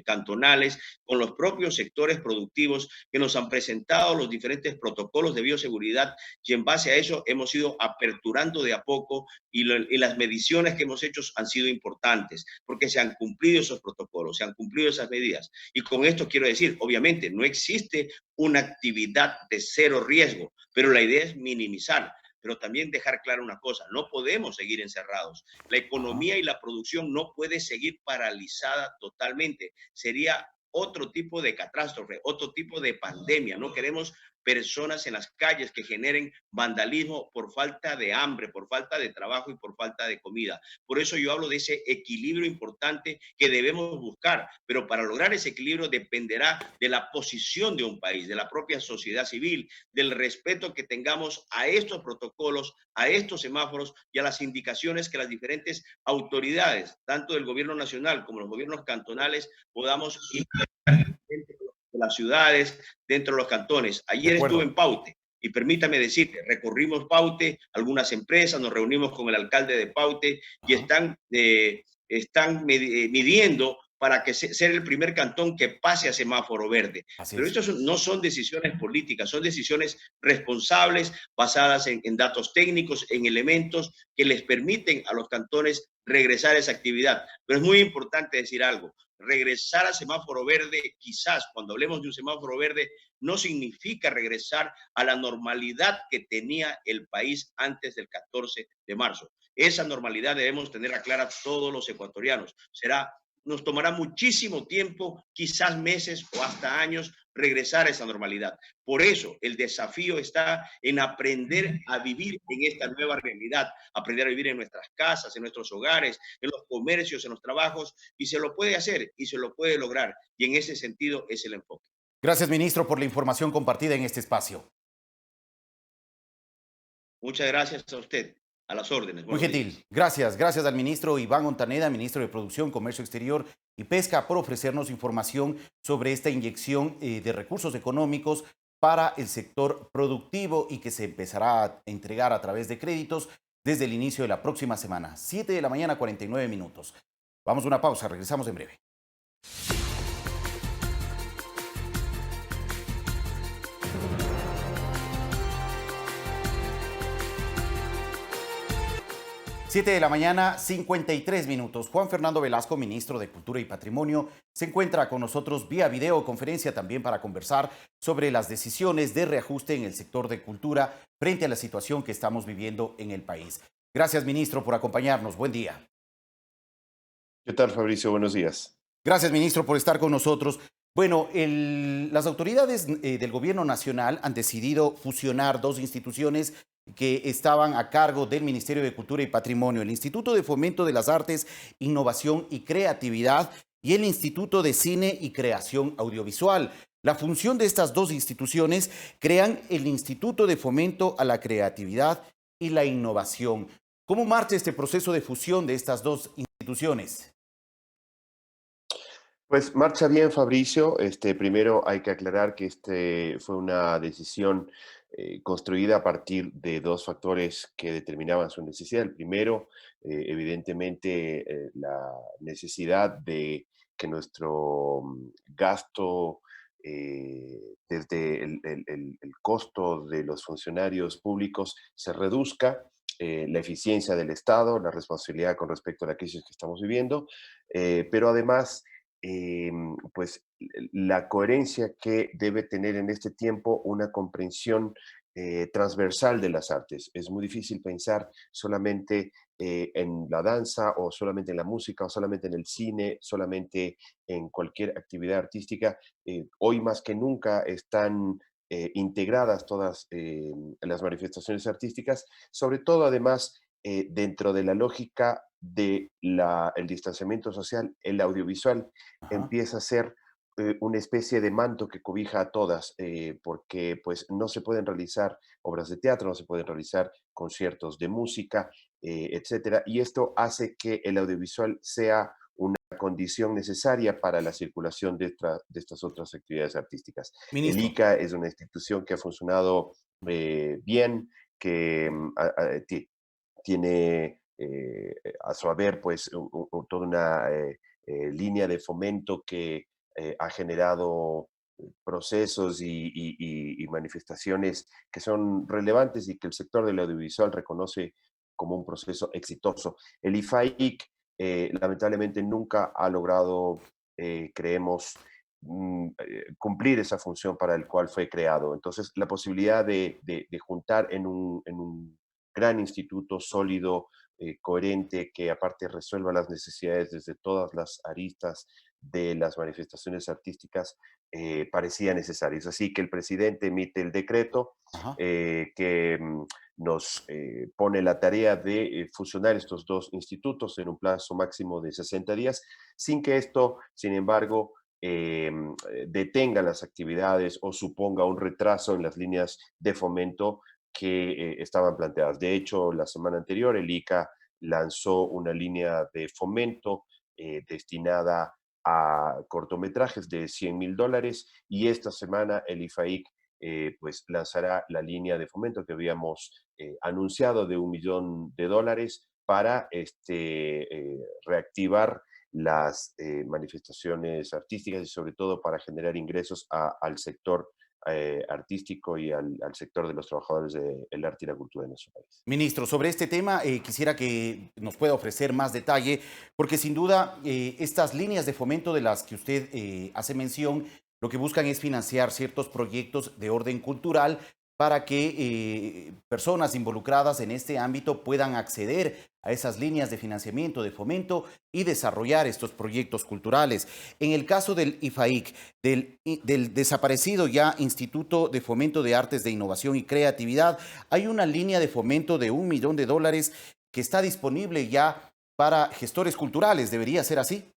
cantonales, con los propios sectores productivos que nos han presentado los diferentes protocolos de bioseguridad, y en base a eso hemos ido aperturando de a poco, y las mediciones que hemos hecho han sido importantes porque se han cumplido esos protocolos, se han cumplido esas medidas. Y con esto quiero decir, obviamente no existe una actividad de cero riesgo, pero la idea es minimizar. Pero también dejar clara una cosa, no podemos seguir encerrados. La economía y la producción no puede seguir paralizada totalmente. Sería otro tipo de catástrofe, otro tipo de pandemia. No queremos personas en las calles que generen vandalismo por falta de hambre, por falta de trabajo y por falta de comida. Por eso yo hablo de ese equilibrio importante que debemos buscar, pero para lograr ese equilibrio dependerá de la posición de un país, de la propia sociedad civil, del respeto que tengamos a estos protocolos, a estos semáforos y a las indicaciones que las diferentes autoridades, tanto del gobierno nacional como los gobiernos cantonales, podamos implementar dentro de las ciudades, dentro de los cantones. Ayer estuve en Paute y permítame decirte, recorrimos Paute, algunas empresas, nos reunimos con el alcalde de Paute y están midiendo para que ser el primer cantón que pase a semáforo verde. Pero estas no son decisiones políticas, son decisiones responsables, basadas en datos técnicos, en elementos que les permiten a los cantones regresar a esa actividad. Pero es muy importante decir algo, regresar a semáforo verde, quizás cuando hablemos de un semáforo verde, no significa regresar a la normalidad que tenía el país antes del 14 de marzo. Esa normalidad debemos tenerla clara todos los ecuatorianos. Nos tomará muchísimo tiempo, quizás meses o hasta años, regresar a esa normalidad. Por eso el desafío está en aprender a vivir en esta nueva realidad, aprender a vivir en nuestras casas, en nuestros hogares, en los comercios, en los trabajos, y se lo puede hacer y se lo puede lograr. Y en ese sentido es el enfoque.
Gracias, ministro, por la información compartida en este espacio.
Muchas gracias a usted. A las órdenes.
Muy gentil. Gracias. Gracias al ministro Iván Ontaneda, ministro de Producción, Comercio Exterior y Pesca, por ofrecernos información sobre esta inyección de recursos económicos para el sector productivo y que se empezará a entregar a través de créditos desde el inicio de la próxima semana. 7 de la mañana, 49 minutos. Vamos a una pausa. Regresamos en breve. Siete de la mañana, 53 minutos. Juan Fernando Velasco, ministro de Cultura y Patrimonio, se encuentra con nosotros vía videoconferencia también para conversar sobre las decisiones de reajuste en el sector de cultura frente a la situación que estamos viviendo en el país. Gracias, ministro, por acompañarnos. Buen día.
¿Qué tal, Fabricio? Buenos días.
Gracias, ministro, por estar con nosotros. Bueno, las autoridades del gobierno nacional han decidido fusionar dos instituciones que estaban a cargo del Ministerio de Cultura y Patrimonio, el Instituto de Fomento de las Artes, Innovación y Creatividad y el Instituto de Cine y Creación Audiovisual. La función de estas dos instituciones crean el Instituto de Fomento a la Creatividad y la Innovación. ¿Cómo marcha este proceso de fusión de estas dos instituciones?
Pues marcha bien, Fabricio. Primero hay que aclarar que fue una decisión construida a partir de dos factores que determinaban su necesidad. El primero, evidentemente, la necesidad de que nuestro gasto, desde el costo de los funcionarios públicos, se reduzca, la eficiencia del Estado, la responsabilidad con respecto a la crisis que estamos viviendo, pero además, pues la coherencia que debe tener en este tiempo una comprensión transversal de las artes. Es muy difícil pensar solamente en la danza o solamente en la música o solamente en el cine, solamente en cualquier actividad artística. Hoy más que nunca están integradas todas las manifestaciones artísticas, sobre todo además dentro de la lógica del distanciamiento social. El audiovisual empieza a ser una especie de manto que cobija a todas, porque pues no se pueden realizar obras de teatro, no se pueden realizar conciertos de música, etcétera, y esto hace que el audiovisual sea una condición necesaria para la circulación de estas otras actividades artísticas.
Ministro.
El ICA es una institución que ha funcionado bien, que tiene a su haber pues toda una línea de fomento que ha generado procesos y manifestaciones que son relevantes y que el sector del audiovisual reconoce como un proceso exitoso. El IFAIC lamentablemente nunca ha logrado, creemos, cumplir esa función para el cual fue creado. Entonces, la posibilidad de juntar en un gran instituto sólido, coherente, que aparte resuelva las necesidades desde todas las aristas de las manifestaciones artísticas parecía necesario. Es así que el presidente emite el decreto que nos pone la tarea de fusionar estos dos institutos en un plazo máximo de 60 días, sin que esto, sin embargo, detenga las actividades o suponga un retraso en las líneas de fomento que estaban planteadas. De hecho, la semana anterior el ICA lanzó una línea de fomento destinada a cortometrajes de $100,000 y esta semana el IFAIC pues lanzará la línea de fomento que habíamos anunciado de $1 millón para reactivar las manifestaciones artísticas y sobre todo para generar ingresos al sector artístico y al sector de los trabajadores del arte y la cultura en nuestro país.
Ministro, sobre este tema quisiera que nos pueda ofrecer más detalle, porque sin duda estas líneas de fomento de las que usted hace mención, lo que buscan es financiar ciertos proyectos de orden cultural para que personas involucradas en este ámbito puedan acceder a esas líneas de financiamiento, de fomento y desarrollar estos proyectos culturales. En el caso del IFAIC, del desaparecido ya Instituto de Fomento de Artes de Innovación y Creatividad, hay una línea de fomento de $1 millón que está disponible ya para gestores culturales. ¿Debería ser así?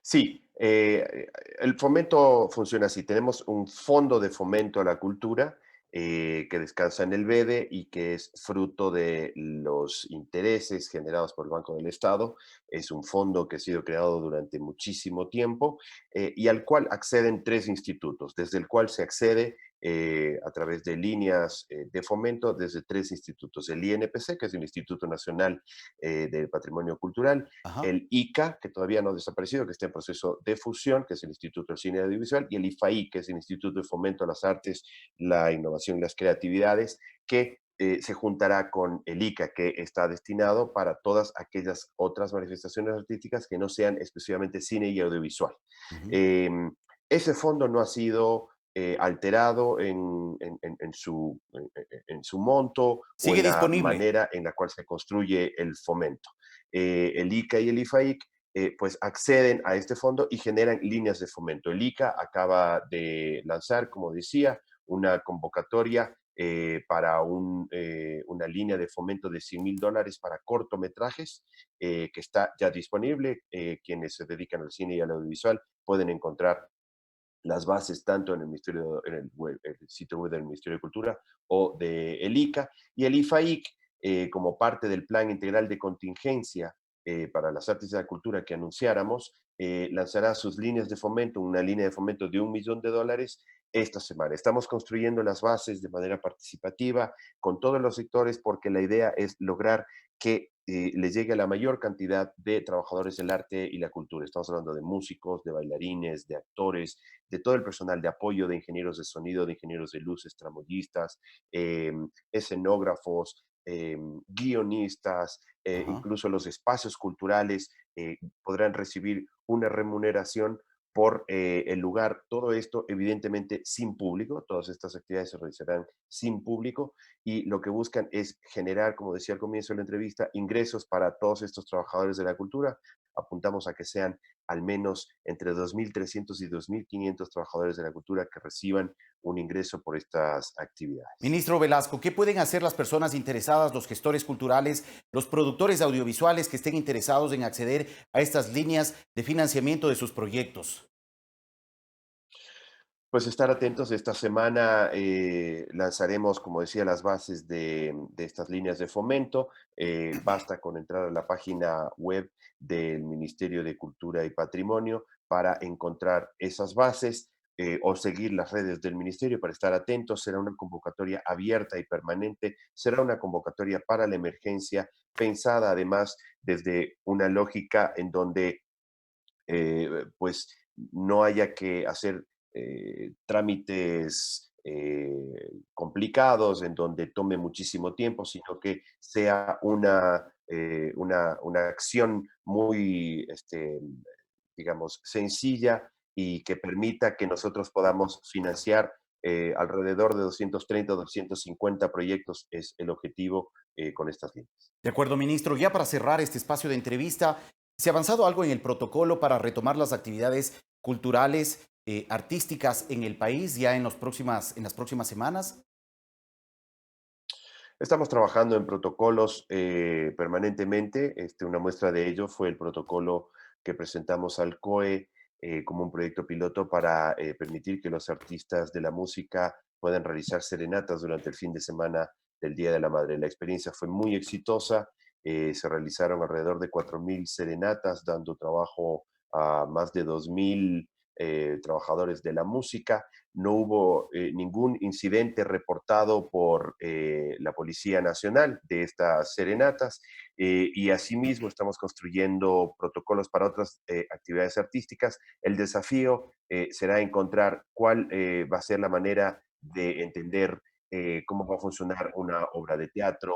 Sí, el fomento funciona así. Tenemos un fondo de fomento a la cultura que descansa en el BEDE y que es fruto de los intereses generados por el Banco del Estado. Es un fondo que ha sido creado durante muchísimo tiempo y al cual acceden 3 institutos, desde el cual se accede a través de líneas de fomento desde 3 institutos. El INPC, que es el Instituto Nacional del Patrimonio Cultural, el ICA, que todavía no ha desaparecido, que está en proceso de fusión, que es el Instituto del Cine y Audiovisual, y el IFAI, que es el Instituto de Fomento a las Artes, la Innovación y las Creatividades, que se juntará con el ICA, que está destinado para todas aquellas otras manifestaciones artísticas que no sean exclusivamente cine y audiovisual. Ese fondo no ha sido alterado en su monto o en la manera en la cual se construye el fomento. El ICA y el IFAIC pues acceden a este fondo y generan líneas de fomento. El ICA acaba de lanzar, como decía, una convocatoria para una línea de fomento de $100,000 para cortometrajes que está ya disponible. Quienes se dedican al cine y al audiovisual pueden encontrar las bases tanto en el sitio web del Ministerio de Cultura o del ICA, y el IFAIC, como parte del Plan Integral de Contingencia para las Artes y la Cultura que anunciáramos, lanzará sus líneas de fomento, una línea de fomento de $1 millón esta semana. Estamos construyendo las bases de manera participativa con todos los sectores porque la idea es lograr que les llegue a la mayor cantidad de trabajadores del arte y la cultura. Estamos hablando de músicos, de bailarines, de actores, de todo el personal de apoyo, de ingenieros de sonido, de ingenieros de luces, tramoyistas, escenógrafos, guionistas, incluso los espacios culturales podrán recibir una remuneración por el lugar. Todo esto evidentemente sin público, todas estas actividades se realizarán sin público y lo que buscan es generar, como decía al comienzo de la entrevista, ingresos para todos estos trabajadores de la cultura. Apuntamos a que sean al menos entre 2.300 y 2.500 trabajadores de la cultura que reciban un ingreso por estas actividades.
Ministro Velasco, ¿qué pueden hacer las personas interesadas, los gestores culturales, los productores audiovisuales que estén interesados en acceder a estas líneas de financiamiento de sus proyectos?
Pues estar atentos. Esta semana lanzaremos, como decía, las bases de estas líneas de fomento. Basta con entrar a la página web del Ministerio de Cultura y Patrimonio para encontrar esas bases o seguir las redes del Ministerio para estar atentos. Será una convocatoria abierta y permanente. Será una convocatoria para la emergencia, pensada además desde una lógica en donde pues no haya que hacer trámites complicados en donde tome muchísimo tiempo, sino que sea una acción muy, digamos, sencilla y que permita que nosotros podamos financiar alrededor de 230 o 250 proyectos es el objetivo con estas líneas.
De acuerdo, ministro. Ya para cerrar este espacio de entrevista, ¿Se ha avanzado algo en el protocolo para retomar las actividades culturales, artísticas en el país ya en las próximas semanas?
Estamos trabajando en protocolos permanentemente. Una muestra de ello fue el protocolo que presentamos al COE como un proyecto piloto para permitir que los artistas de la música puedan realizar serenatas durante el fin de semana del Día de la Madre. La experiencia fue muy exitosa. Se realizaron alrededor de 4.000 serenatas, dando trabajo a más de 2.000 trabajadores de la música. No hubo ningún incidente reportado por la Policía Nacional de estas serenatas y asimismo estamos construyendo protocolos para otras actividades artísticas. El desafío será encontrar cuál va a ser la manera de entender cómo va a funcionar una obra de teatro,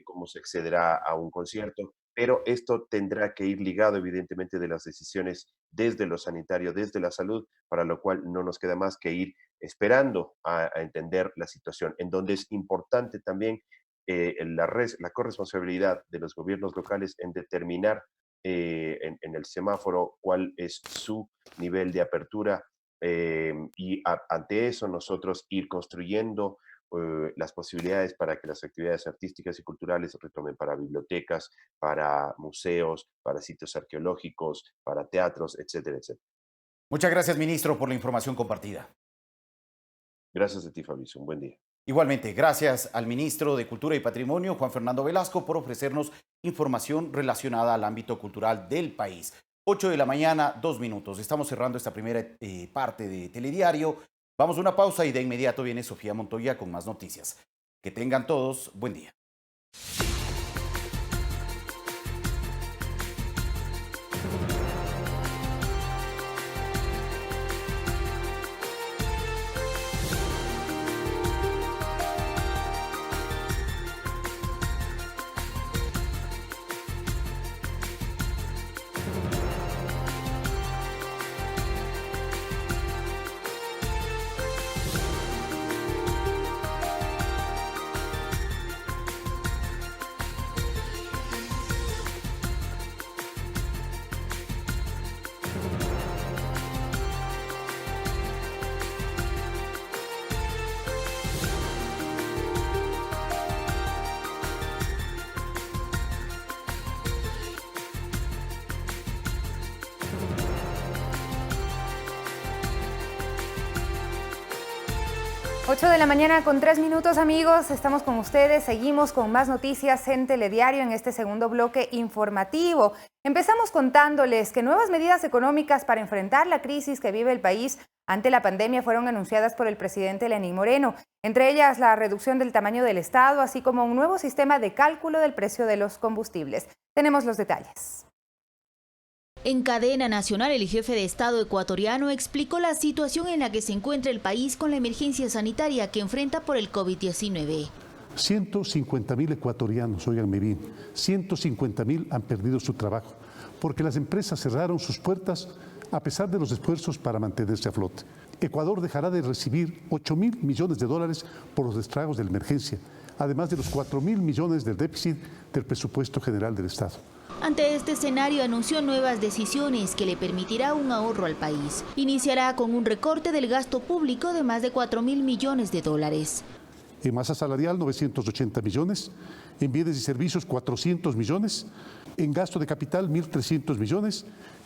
cómo se accederá a un concierto, pero esto tendrá que ir ligado evidentemente de las decisiones desde lo sanitario, desde la salud, para lo cual no nos queda más que ir esperando a entender la situación, en donde es importante también la corresponsabilidad de los gobiernos locales en determinar en el semáforo cuál es su nivel de apertura y ante eso nosotros ir construyendo las posibilidades para que las actividades artísticas y culturales retomen para bibliotecas, para museos, para sitios arqueológicos, para teatros, etcétera, etcétera.
Muchas gracias, ministro, por la información compartida.
Gracias a ti, Fabricio. Un buen día.
Igualmente, gracias al ministro de Cultura y Patrimonio, Juan Fernando Velasco, por ofrecernos información relacionada al ámbito cultural del país. 8 de la mañana, 2 minutos. Estamos cerrando esta primera parte de Telediario. Vamos a una pausa y de inmediato viene Sofía Montoya con más noticias. Que tengan todos buen día.
Ocho de la mañana con 3 minutos, amigos. Estamos con ustedes. Seguimos con más noticias en Telediario en este segundo bloque informativo. Empezamos contándoles que nuevas medidas económicas para enfrentar la crisis que vive el país ante la pandemia fueron anunciadas por el presidente Lenín Moreno. Entre ellas, la reducción del tamaño del Estado, así como un nuevo sistema de cálculo del precio de los combustibles. Tenemos los detalles.
En cadena nacional, el jefe de Estado ecuatoriano explicó la situación en la que se encuentra el país con la emergencia sanitaria que enfrenta por el COVID-19.
150.000 ecuatorianos, óiganme bien, 150.000 han perdido su trabajo porque las empresas cerraron sus puertas a pesar de los esfuerzos para mantenerse a flote. Ecuador dejará de recibir 8.000 millones de dólares por los estragos de la emergencia, además de los 4.000 millones del déficit del presupuesto general del Estado.
Ante este escenario anunció nuevas decisiones que le permitirá un ahorro al país. Iniciará con un recorte del gasto público de más de 4.000 millones de dólares.
En masa salarial, 980 millones. En bienes y servicios, 400 millones. En gasto de capital, 1.300 millones.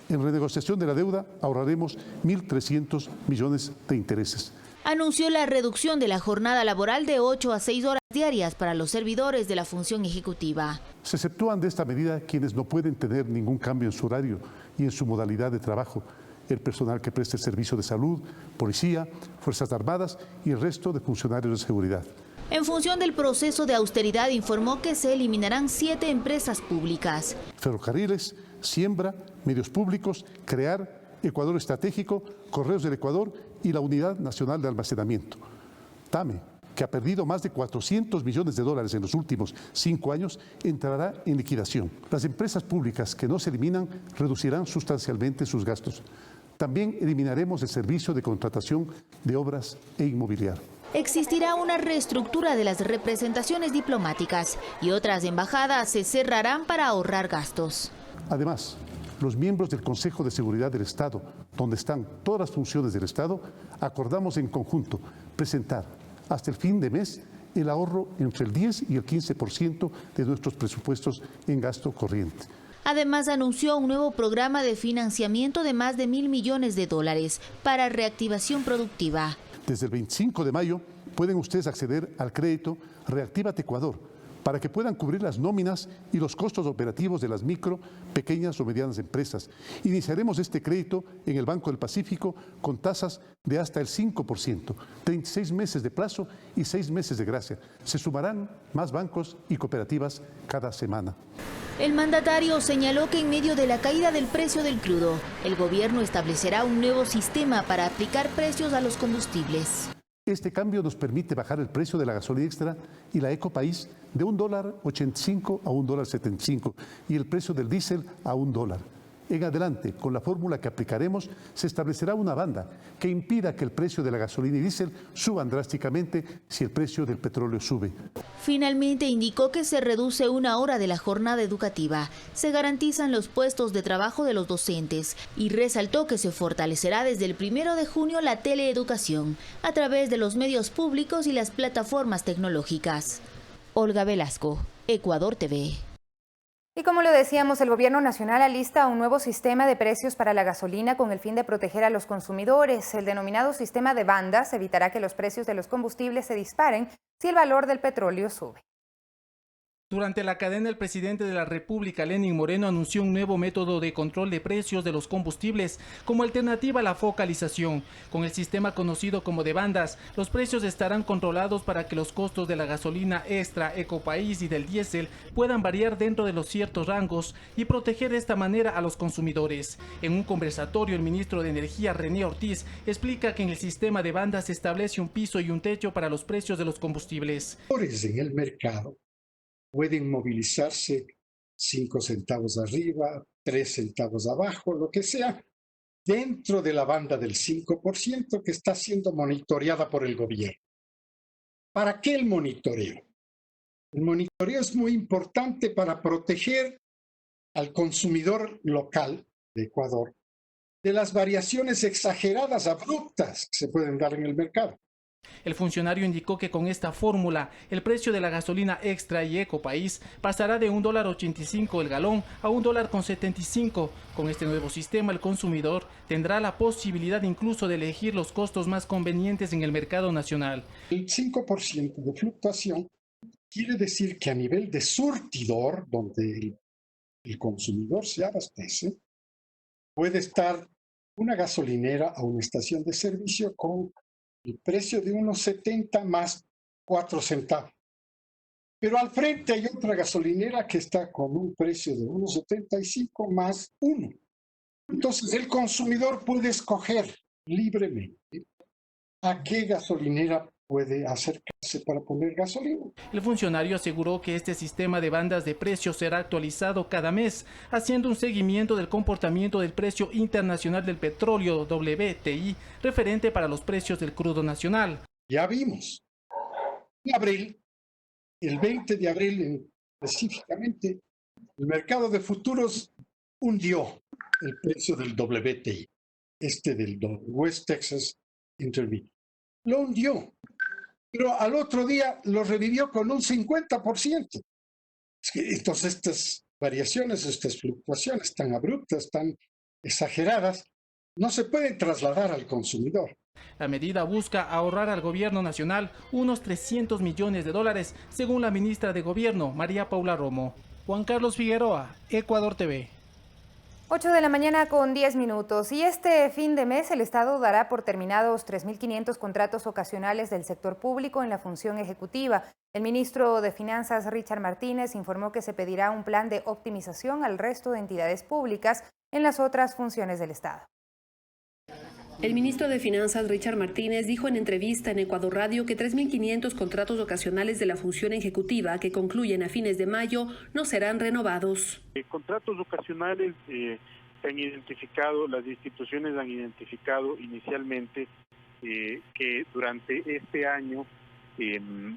En renegociación de la deuda, ahorraremos 1.300 millones de intereses.
Anunció la reducción de la jornada laboral de 8 a 6 horas diarias para los servidores de la función ejecutiva.
Se exceptúan de esta medida quienes no pueden tener ningún cambio en su horario y en su modalidad de trabajo: el personal que preste el servicio de salud, policía, Fuerzas Armadas y el resto de funcionarios de seguridad.
En función del proceso de austeridad, informó que se eliminarán 7 empresas públicas.
Ferrocarriles, Siembra, Medios Públicos, Crear, Ecuador Estratégico, Correos del Ecuador y la Unidad Nacional de Almacenamiento. TAME, que ha perdido más de 400 millones de dólares en los últimos 5 años, entrará en liquidación. Las empresas públicas que no se eliminan reducirán sustancialmente sus gastos. También eliminaremos el servicio de contratación de obras e inmobiliario.
Existirá una reestructura de las representaciones diplomáticas y otras embajadas se cerrarán para ahorrar gastos.
Además, los miembros del Consejo de Seguridad del Estado, donde están todas las funciones del Estado, acordamos en conjunto presentar hasta el fin de mes el ahorro entre el 10 y el 15% de nuestros presupuestos en gasto corriente.
Además, anunció un nuevo programa de financiamiento de más de $1.000 millones para reactivación productiva.
Desde el 25 de mayo pueden ustedes acceder al crédito Reactívate Ecuador para que puedan cubrir las nóminas y los costos operativos de las micro, pequeñas o medianas empresas. Iniciaremos este crédito en el Banco del Pacífico con tasas de hasta el 5%, 36 meses de plazo y 6 meses de gracia. Se sumarán más bancos y cooperativas cada semana.
El mandatario señaló que en medio de la caída del precio del crudo, el gobierno establecerá un nuevo sistema para aplicar precios a los combustibles.
Este cambio nos permite bajar el precio de la gasolina extra y la Ecopaís de $1.85 a $1.75 y el precio del diésel a $1. En adelante, con la fórmula que aplicaremos, se establecerá una banda que impida que el precio de la gasolina y diésel suban drásticamente si el precio del petróleo sube.
Finalmente indicó que se reduce una hora de la jornada educativa, se garantizan los puestos de trabajo de los docentes y resaltó que se fortalecerá desde el 1 de junio la teleeducación a través de los medios públicos y las plataformas tecnológicas. Olga Velasco, Ecuador TV.
Y como lo decíamos, el Gobierno Nacional alista un nuevo sistema de precios para la gasolina con el fin de proteger a los consumidores. El denominado sistema de bandas evitará que los precios de los combustibles se disparen si el valor del petróleo sube.
Durante la cadena, el presidente de la República, Lenín Moreno, anunció un nuevo método de control de precios de los combustibles como alternativa a la focalización. Con el sistema conocido como de bandas, los precios estarán controlados para que los costos de la gasolina extra, Ecopaís y del diésel puedan variar dentro de los ciertos rangos y proteger de esta manera a los consumidores. En un conversatorio, el ministro de Energía, René Ortiz, explica que en el sistema de bandas se establece un piso y un techo para los precios de los combustibles.
En el mercado pueden movilizarse 5 centavos arriba, 3 centavos abajo, lo que sea, dentro de la banda del 5% que está siendo monitoreada por el gobierno. ¿Para qué el monitoreo? El monitoreo es muy importante para proteger al consumidor local de Ecuador de las variaciones exageradas, abruptas que se pueden dar en el mercado.
El funcionario indicó que con esta fórmula, el precio de la gasolina extra y Ecopaís pasará de $1.85 el galón a $1.75. Con este nuevo sistema, el consumidor tendrá la posibilidad incluso de elegir los costos más convenientes en el mercado nacional.
El 5% de fluctuación quiere decir que a nivel de surtidor, donde el consumidor se abastece, puede estar una gasolinera o una estación de servicio con el precio de unos 70 más 4 centavos. Pero al frente hay otra gasolinera que está con un precio de unos 75 más 1. Entonces el consumidor puede escoger libremente a qué gasolinera puede acercarse para poner gasolina.
El funcionario aseguró que este sistema de bandas de precios será actualizado cada mes, haciendo un seguimiento del comportamiento del precio internacional del petróleo WTI, referente para los precios del crudo nacional.
Ya vimos, en abril, el 20 de abril específicamente, el mercado de futuros hundió el precio del WTI, del West Texas Intermediate. Lo hundió. Pero al otro día lo revivió con un 50%. Entonces estas variaciones, estas fluctuaciones tan abruptas, tan exageradas, no se pueden trasladar al consumidor.
La medida busca ahorrar al gobierno nacional unos $300 millones, según la ministra de Gobierno, María Paula Romo. Juan Carlos Figueroa, Ecuador TV.
8 de la mañana con 10 minutos. Y este fin de mes el Estado dará por terminados 3.500 contratos ocasionales del sector público en la función ejecutiva. El ministro de Finanzas, Richard Martínez, informó que se pedirá un plan de optimización al resto de entidades públicas en las otras funciones del Estado.
El ministro de Finanzas, Richard Martínez, dijo en entrevista en Ecuador Radio que 3.500 contratos ocasionales de la función ejecutiva que concluyen a fines de mayo no serán renovados.
Contratos ocasionales se han identificado, las instituciones han identificado inicialmente que durante este año,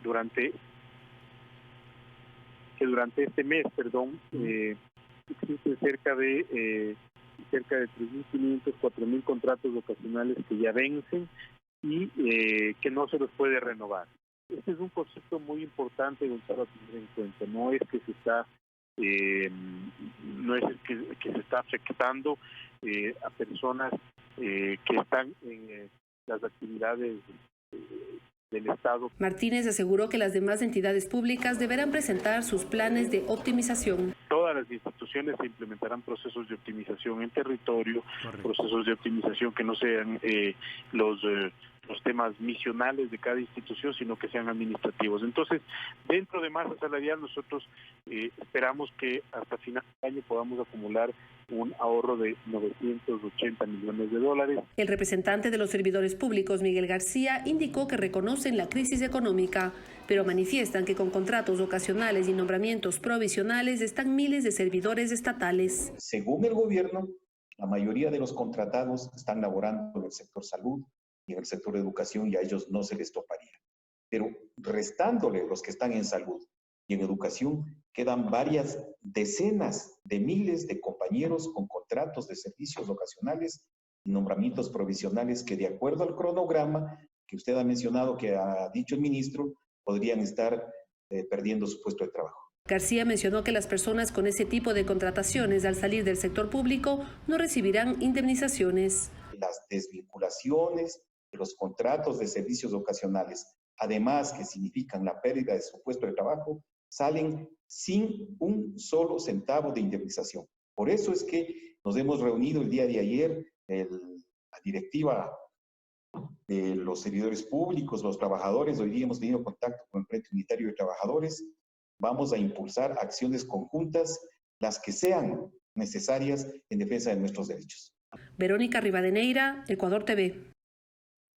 durante este mes, existen cerca de cerca de 3.500, 4.000 contratos ocasionales que ya vencen y que no se los puede renovar. Este es un concepto muy importante, Gonzalo, a tener en cuenta. No es que se está que se está afectando a personas que están en las actividades del Estado.
Martínez aseguró que las demás entidades públicas deberán presentar sus planes de optimización.
Todas las instituciones se implementarán procesos de optimización en territorio, procesos de optimización que no sean los temas misionales de cada institución, sino que sean administrativos. Entonces, dentro de masa salarial, nosotros esperamos que hasta final de año podamos acumular un ahorro de 980 millones de dólares.
El representante de los servidores públicos, Miguel García, indicó que reconocen la crisis económica, pero manifiestan que con contratos ocasionales y nombramientos provisionales están miles de servidores estatales.
Según el gobierno, la mayoría de los contratados están laborando en el sector salud y en el sector de educación y a ellos no se les toparía. Pero restándole los que están en salud y en educación, quedan varias decenas de miles de compañeros con contratos de servicios ocasionales y nombramientos provisionales que, de acuerdo al cronograma que usted ha mencionado, que ha dicho el ministro, podrían estar perdiendo su puesto de trabajo.
García mencionó que las personas con ese tipo de contrataciones al salir del sector público no recibirán indemnizaciones.
Las desvinculaciones de los contratos de servicios ocasionales, además que significan la pérdida de su puesto de trabajo, salen sin un solo centavo de indemnización. Por eso es que nos hemos reunido el día de ayer, la directiva de los servidores públicos, los trabajadores. Hoy día hemos tenido contacto con el Frente Unitario de Trabajadores. Vamos a impulsar acciones conjuntas, las que sean necesarias en defensa de nuestros derechos.
Verónica Rivadeneira, Ecuador TV.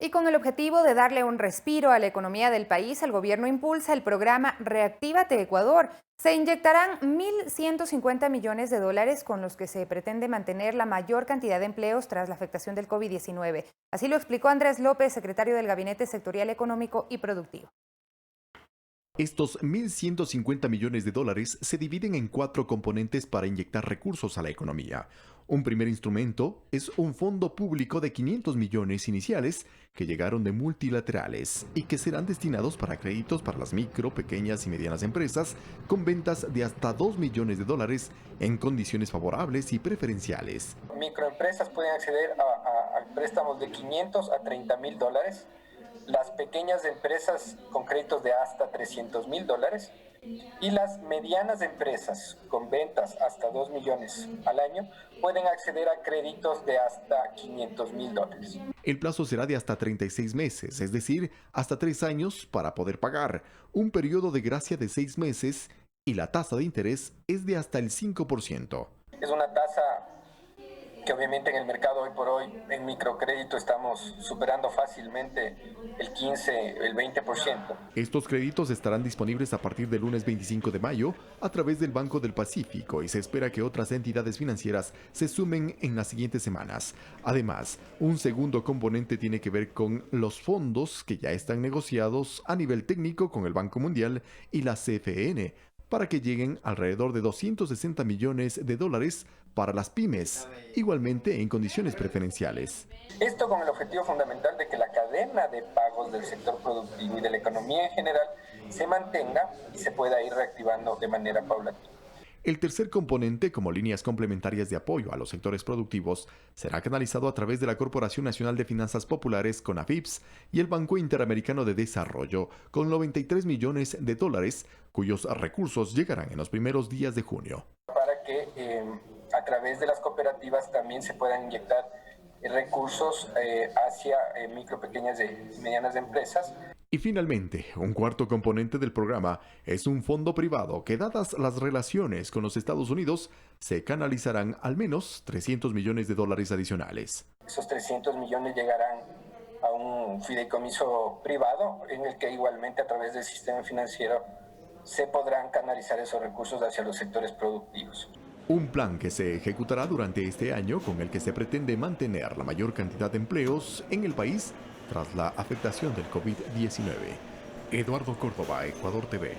Y con el objetivo de darle un respiro a la economía del país, el gobierno impulsa el programa Reactívate Ecuador. Se inyectarán 1.150 millones de dólares con los que se pretende mantener la mayor cantidad de empleos tras la afectación del COVID-19. Así lo explicó Andrés López, secretario del Gabinete Sectorial Económico y Productivo.
Estos 1.150 millones de dólares se dividen en 4 componentes para inyectar recursos a la economía. Un primer instrumento es un fondo público de 500 millones iniciales que llegaron de multilaterales y que serán destinados para créditos para las micro, pequeñas y medianas empresas con ventas de hasta 2 millones de dólares en condiciones favorables y preferenciales.
Microempresas pueden acceder a préstamos de 500 a 30 mil dólares. Las pequeñas empresas con créditos de hasta 300 mil dólares y las medianas empresas con ventas hasta 2 millones al año pueden acceder a créditos de hasta 500 mil dólares.
El plazo será de hasta 36 meses, es decir, hasta 3 años para poder pagar, un periodo de gracia de 6 meses y la tasa de interés es de hasta el 5%.
Es una tasa que obviamente en el mercado hoy por hoy, en microcrédito, estamos superando fácilmente el 15, el 20%.
Estos créditos estarán disponibles a partir del lunes 25 de mayo a través del Banco del Pacífico y se espera que otras entidades financieras se sumen en las siguientes semanas. Además, un segundo componente tiene que ver con los fondos que ya están negociados a nivel técnico con el Banco Mundial y la CFN, para que lleguen alrededor de 260 millones de dólares para las pymes, igualmente en condiciones preferenciales.
Esto con el objetivo fundamental de que la cadena de pagos del sector productivo y de la economía en general se mantenga y se pueda ir reactivando de manera paulatina.
El tercer componente, como líneas complementarias de apoyo a los sectores productivos, será canalizado a través de la Corporación Nacional de Finanzas Populares, CONAFIPS, y el Banco Interamericano de Desarrollo, con 93 millones de dólares, cuyos recursos llegarán en los primeros días de junio.
Para que a través de las cooperativas también se puedan inyectar recursos hacia micro, pequeñas y medianas empresas.
Y finalmente, un cuarto componente del programa es un fondo privado que, dadas las relaciones con los Estados Unidos, se canalizarán al menos 300 millones de dólares adicionales.
Esos 300 millones llegarán a un fideicomiso privado en el que igualmente a través del sistema financiero se podrán canalizar esos recursos hacia los sectores productivos.
Un plan que se ejecutará durante este año con el que se pretende mantener la mayor cantidad de empleos en el país tras la afectación del COVID-19. Eduardo Córdoba, Ecuador TV.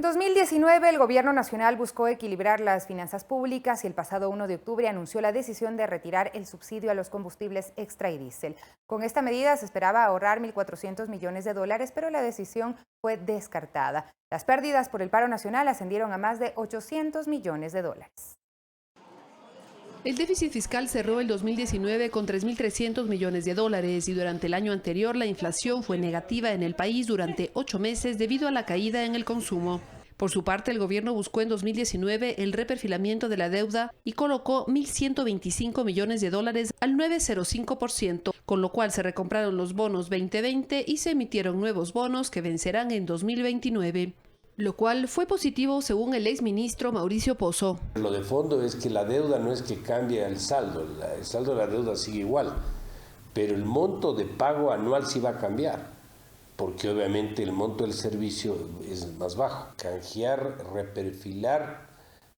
En 2019, el Gobierno Nacional buscó equilibrar las finanzas públicas y el pasado 1 de octubre anunció la decisión de retirar el subsidio a los combustibles extra y diésel. Con esta medida se esperaba ahorrar 1.400 millones de dólares, pero la decisión fue descartada. Las pérdidas por el paro nacional ascendieron a más de 800 millones de dólares.
El déficit fiscal cerró el 2019 con 3.300 millones de dólares y durante el año anterior la inflación fue negativa en el país durante 8 meses debido a la caída en el consumo. Por su parte, el gobierno buscó en 2019 el reperfilamiento de la deuda y colocó 1.125 millones de dólares al 9,05%, con lo cual se recompraron los bonos 2020 y se emitieron nuevos bonos que vencerán en 2029. Lo cual fue positivo según el exministro Mauricio Pozo.
Lo de fondo es que la deuda no es que cambie el saldo de la deuda sigue igual, pero el monto de pago anual sí va a cambiar, porque obviamente el monto del servicio es más bajo. Canjear, reperfilar,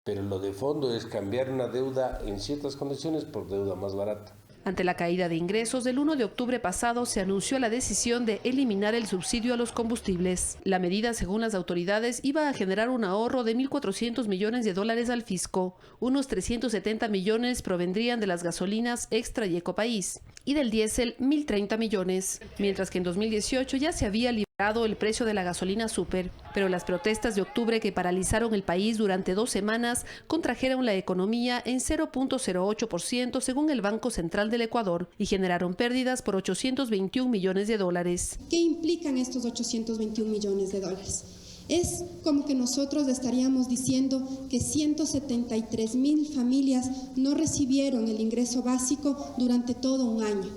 pero lo de fondo es cambiar una deuda en ciertas condiciones por deuda más barata.
Ante la caída de ingresos, el 1 de octubre pasado se anunció la decisión de eliminar el subsidio a los combustibles. La medida, según las autoridades, iba a generar un ahorro de 1.400 millones de dólares al fisco. Unos 370 millones provendrían de las gasolinas Extra y Ecopaís y del diésel 1.030 millones, mientras que en 2018 ya se había liberado el precio de la gasolina súper. Pero las protestas de octubre que paralizaron el país durante 2 semanas contrajeron la economía en 0,08% según el Banco Central del Ecuador y generaron pérdidas por 821 millones de dólares.
¿Qué implican estos 821 millones de dólares? Es como que nosotros estaríamos diciendo que 173,000 familias no recibieron el ingreso básico durante todo un año.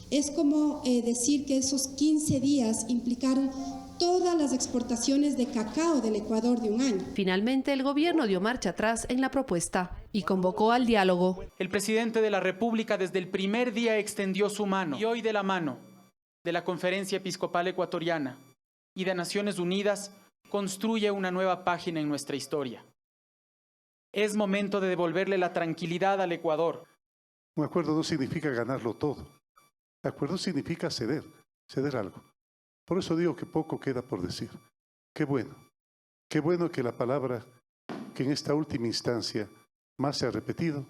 Es como decir que esos 15 días implicaron todas las exportaciones de cacao del Ecuador de un año.
Finalmente, el gobierno dio marcha atrás en la propuesta y convocó al diálogo.
El presidente de la República desde el primer día extendió su mano y hoy de la mano de la Conferencia Episcopal Ecuatoriana y de Naciones Unidas construye una nueva página en nuestra historia. Es momento de devolverle la tranquilidad al Ecuador.
Un acuerdo no significa ganarlo todo. El acuerdo significa ceder algo. Por eso digo que poco queda por decir. Qué bueno que la palabra que en esta última instancia más se ha repetido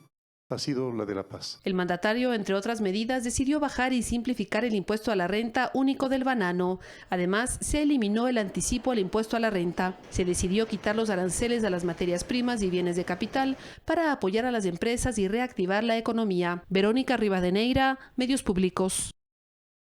ha sido la de la paz.
El mandatario, entre otras medidas, decidió bajar y simplificar el impuesto a la renta único del banano. Además, se eliminó el anticipo al impuesto a la renta. Se decidió quitar los aranceles a las materias primas y bienes de capital para apoyar a las empresas y reactivar la economía. Verónica Rivadeneira, Medios Públicos.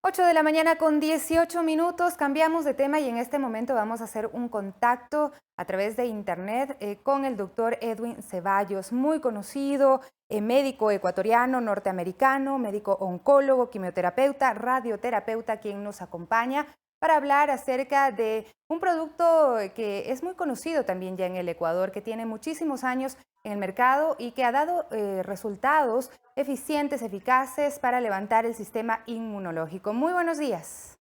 8 de la mañana con 18 minutos, cambiamos de tema y en este momento vamos a hacer un contacto a través de internet con el doctor Edwin Ceballos, muy conocido, médico ecuatoriano, norteamericano, médico oncólogo, quimioterapeuta, radioterapeuta, quien nos acompaña para hablar acerca de un producto que es muy conocido también ya en el Ecuador, que tiene muchísimos años en el mercado y que ha dado resultados eficientes, eficaces para levantar el sistema inmunológico. Muy buenos días.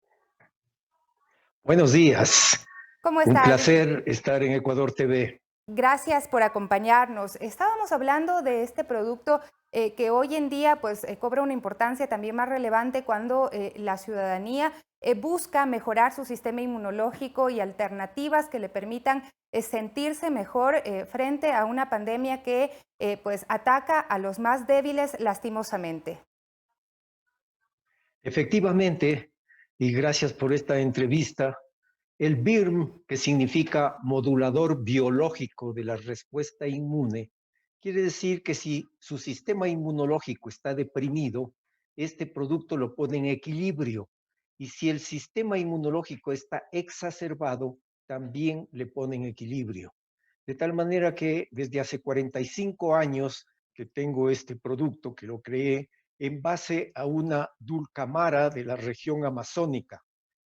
Buenos días.
¿Cómo está?
Un placer estar en Ecuador TV.
Gracias por acompañarnos. Estábamos hablando de este producto que hoy en día pues, cobra una importancia también más relevante cuando la ciudadanía busca mejorar su sistema inmunológico y alternativas que le permitan sentirse mejor frente a una pandemia que pues ataca a los más débiles lastimosamente.
Efectivamente, y gracias por esta entrevista, el BIRM, que significa modulador biológico de la respuesta inmune, quiere decir que si su sistema inmunológico está deprimido, este producto lo pone en equilibrio. Y si el sistema inmunológico está exacerbado, también le pone en equilibrio. De tal manera que desde hace 45 años que tengo este producto, que lo creé en base a una dulcamara de la región amazónica.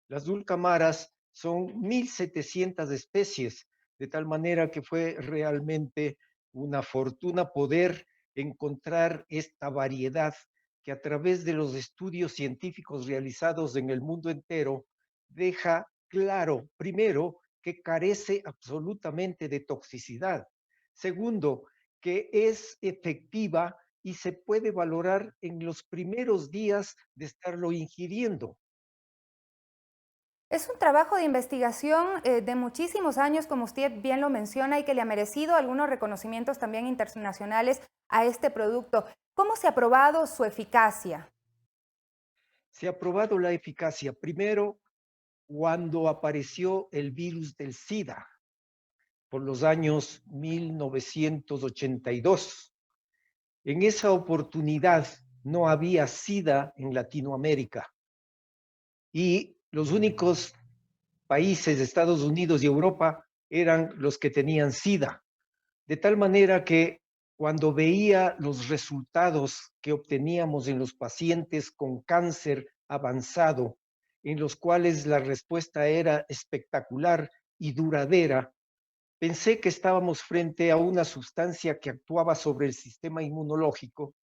Las dulcamaras son 1.700 especies, de tal manera que fue realmente una fortuna poder encontrar esta variedad que a través de los estudios científicos realizados en el mundo entero deja claro, primero, que carece absolutamente de toxicidad. Segundo, que es efectiva y se puede valorar en los primeros días de estarlo ingiriendo.
Es un trabajo de investigación de muchísimos años, como usted bien lo menciona, y que le ha merecido algunos reconocimientos también internacionales a este producto. ¿Cómo se ha probado su eficacia?
Se ha probado la eficacia primero cuando apareció el virus del SIDA, por los años 1982. En esa oportunidad no había SIDA en Latinoamérica y los únicos países, Estados Unidos y Europa, eran los que tenían SIDA. De tal manera que cuando veía los resultados que obteníamos en los pacientes con cáncer avanzado, en los cuales la respuesta era espectacular y duradera, pensé que estábamos frente a una sustancia que actuaba sobre el sistema inmunológico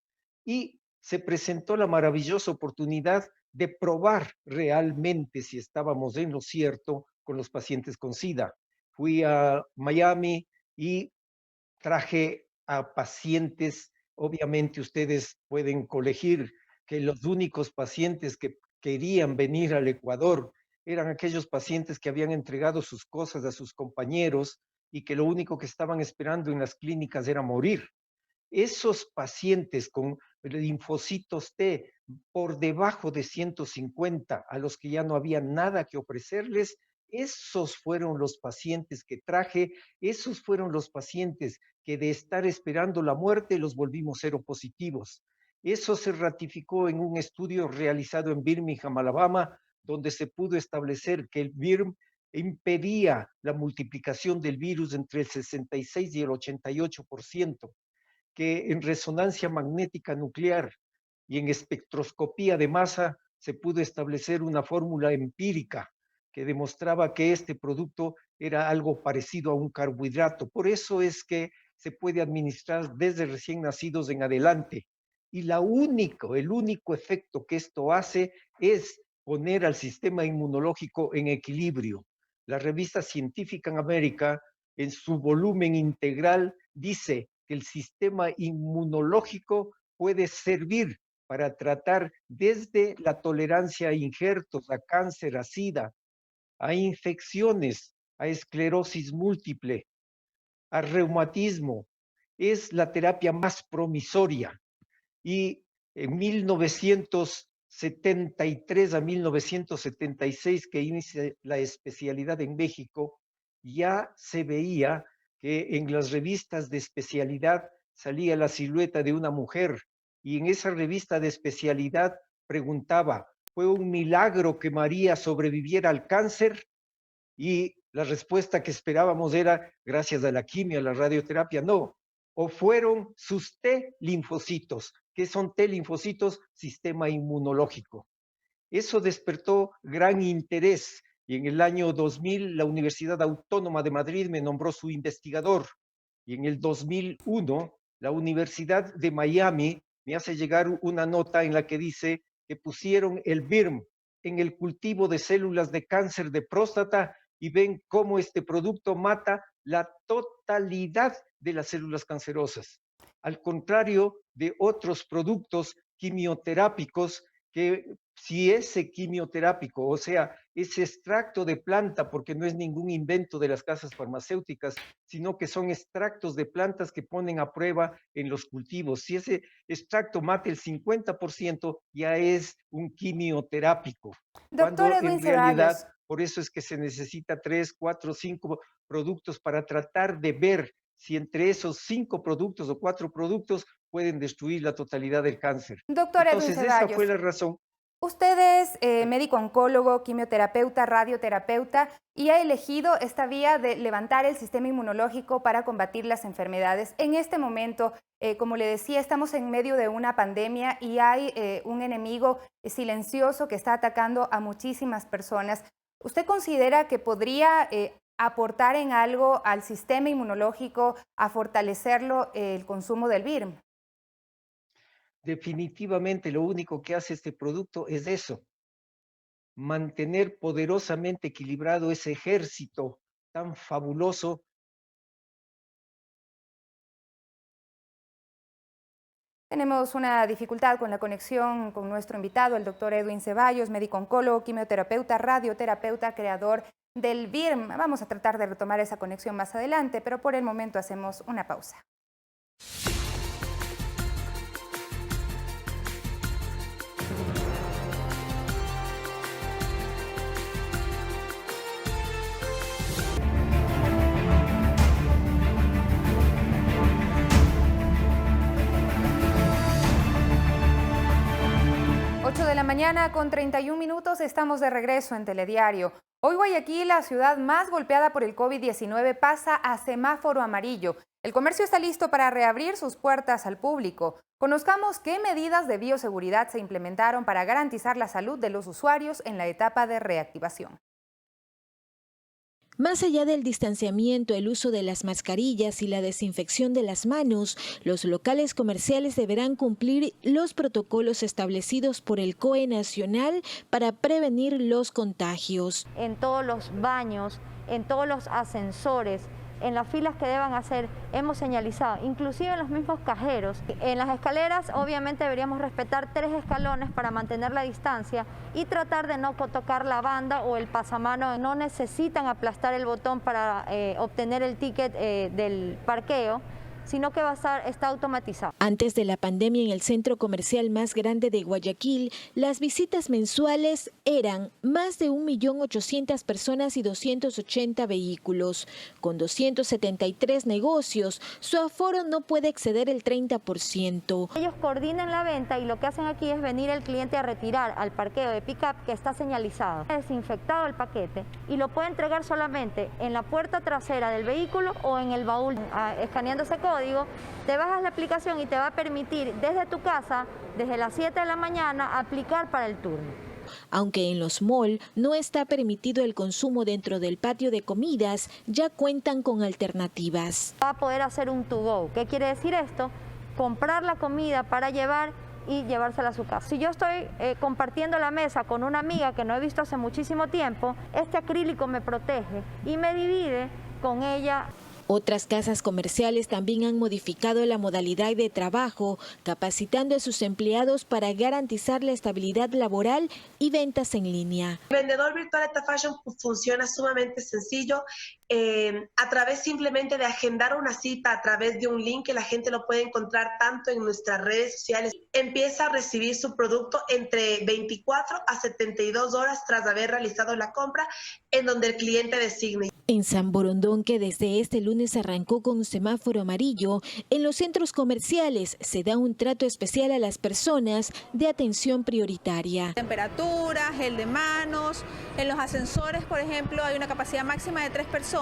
y se presentó la maravillosa oportunidad de probar realmente si estábamos en lo cierto con los pacientes con SIDA. Fui a Miami y traje a pacientes, obviamente ustedes pueden colegir que los únicos pacientes que querían venir al Ecuador eran aquellos pacientes que habían entregado sus cosas a sus compañeros y que lo único que estaban esperando en las clínicas era morir. Esos pacientes con linfocitos T por debajo de 150, a los que ya no había nada que ofrecerles, esos fueron los pacientes que traje, esos fueron los pacientes que de estar esperando la muerte los volvimos seropositivos. Eso se ratificó en un estudio realizado en Birmingham, Alabama, donde se pudo establecer que el VIRM impedía la multiplicación del virus entre el 66 y el 88%, que en resonancia magnética nuclear y en espectroscopía de masa se pudo establecer una fórmula empírica que demostraba que este producto era algo parecido a un carbohidrato. Por eso es que se puede administrar desde recién nacidos en adelante. Y el único efecto que esto hace es poner al sistema inmunológico en equilibrio. La revista Scientific American, en su volumen integral, dice que el sistema inmunológico puede servir para tratar desde la tolerancia a injertos, a cáncer, a SIDA, a infecciones, a esclerosis múltiple, a reumatismo. Es la terapia más promisoria. Y en 1973 a 1976, que inicia la especialidad en México, ya se veía que en las revistas de especialidad salía la silueta de una mujer y en esa revista de especialidad preguntaba, ¿fue un milagro que María sobreviviera al cáncer? Y la respuesta que esperábamos era, gracias a la quimio, a la radioterapia, no. O fueron sus T linfocitos. ¿Qué son T linfocitos? Sistema inmunológico. Eso despertó gran interés y en el año 2000 la Universidad Autónoma de Madrid me nombró su investigador y en el 2001 la Universidad de Miami me hace llegar una nota en la que dice que pusieron el VIRM en el cultivo de células de cáncer de próstata y ven cómo este producto mata la totalidad de las células cancerosas. Al contrario de otros productos quimioterápicos que si ese quimioterápico, o sea, ese extracto de planta, porque no es ningún invento de las casas farmacéuticas, sino que son extractos de plantas que ponen a prueba en los cultivos. Si ese extracto mata el 50%, ya es un quimioterápico.
Doctor Edwin
en realidad,
Ceballos.
por eso es que se necesita 3, 4, 5 productos para tratar de ver si entre esos 5 productos o 4 productos pueden destruir la totalidad del cáncer.
Doctor
Entonces,
Edwin Ceballos,
esa fue la razón.
usted es médico oncólogo, quimioterapeuta, radioterapeuta y ha elegido esta vía de levantar el sistema inmunológico para combatir las enfermedades. En este momento, como le decía, estamos en medio de una pandemia y hay un enemigo silencioso que está atacando a muchísimas personas. ¿Usted considera que podría aportar en algo al sistema inmunológico, a fortalecerlo, el consumo del VIRM?
Definitivamente lo único que hace este producto es eso, mantener poderosamente equilibrado ese ejército tan fabuloso
Tenemos una dificultad con la conexión con nuestro invitado, el doctor Edwin Ceballos, médico oncólogo, quimioterapeuta, radioterapeuta, creador del BIRM. Vamos a tratar de retomar esa conexión más adelante, pero por el momento hacemos una pausa. De la mañana con 31 minutos, estamos de regreso en Telediario. Hoy Guayaquil, la ciudad más golpeada por el COVID-19, pasa a semáforo amarillo. El comercio está listo para reabrir sus puertas al público. Conozcamos qué medidas de bioseguridad se implementaron para garantizar la salud de los usuarios en la etapa de reactivación.
Más allá del distanciamiento, el uso de las mascarillas y la desinfección de las manos, los locales comerciales deberán cumplir los protocolos establecidos por el COE Nacional para prevenir los contagios.
En todos los baños, en todos los ascensores, en las filas que deban hacer, hemos señalizado, inclusive en los mismos cajeros. En las escaleras, obviamente, deberíamos respetar 3 escalones para mantener la distancia y tratar de no tocar la banda o el pasamano. No necesitan aplastar el botón para obtener el ticket del parqueo, sino que está automatizado.
Antes de la pandemia, en el centro comercial más grande de Guayaquil, las visitas mensuales eran más de 1.800.000 personas y 280 vehículos. Con 273 negocios, su aforo no puede exceder el 30%.
Ellos coordinan la venta y lo que hacen aquí es venir el cliente a retirar al parqueo de pick-up que está señalizado. Desinfectado el paquete y lo puede entregar solamente en la puerta trasera del vehículo o en el baúl, escaneando ese código. Te bajas la aplicación y te va a permitir desde tu casa, desde las 7 de la mañana, aplicar para el turno.
Aunque en los malls no está permitido el consumo dentro del patio de comidas, ya cuentan con alternativas.
Va a poder hacer un to-go. ¿Qué quiere decir esto? Comprar la comida para llevar y llevársela a su casa. Si yo estoy compartiendo la mesa con una amiga que no he visto hace muchísimo tiempo, este acrílico me protege y me divide con ella.
Otras casas comerciales también han modificado la modalidad de trabajo, capacitando a sus empleados para garantizar la estabilidad laboral y ventas en línea.
El vendedor virtual Eta Fashion funciona sumamente sencillo, a través simplemente de agendar una cita a través de un link que la gente lo puede encontrar tanto en nuestras redes sociales. Empieza a recibir su producto entre 24 a 72 horas tras haber realizado la compra en donde el cliente designe.
En San Borondón, que desde este lunes arrancó con un semáforo amarillo, en los centros comerciales se da un trato especial a las personas de atención prioritaria.
Temperatura, gel de manos, en los ascensores, por ejemplo, hay una capacidad máxima de 3 personas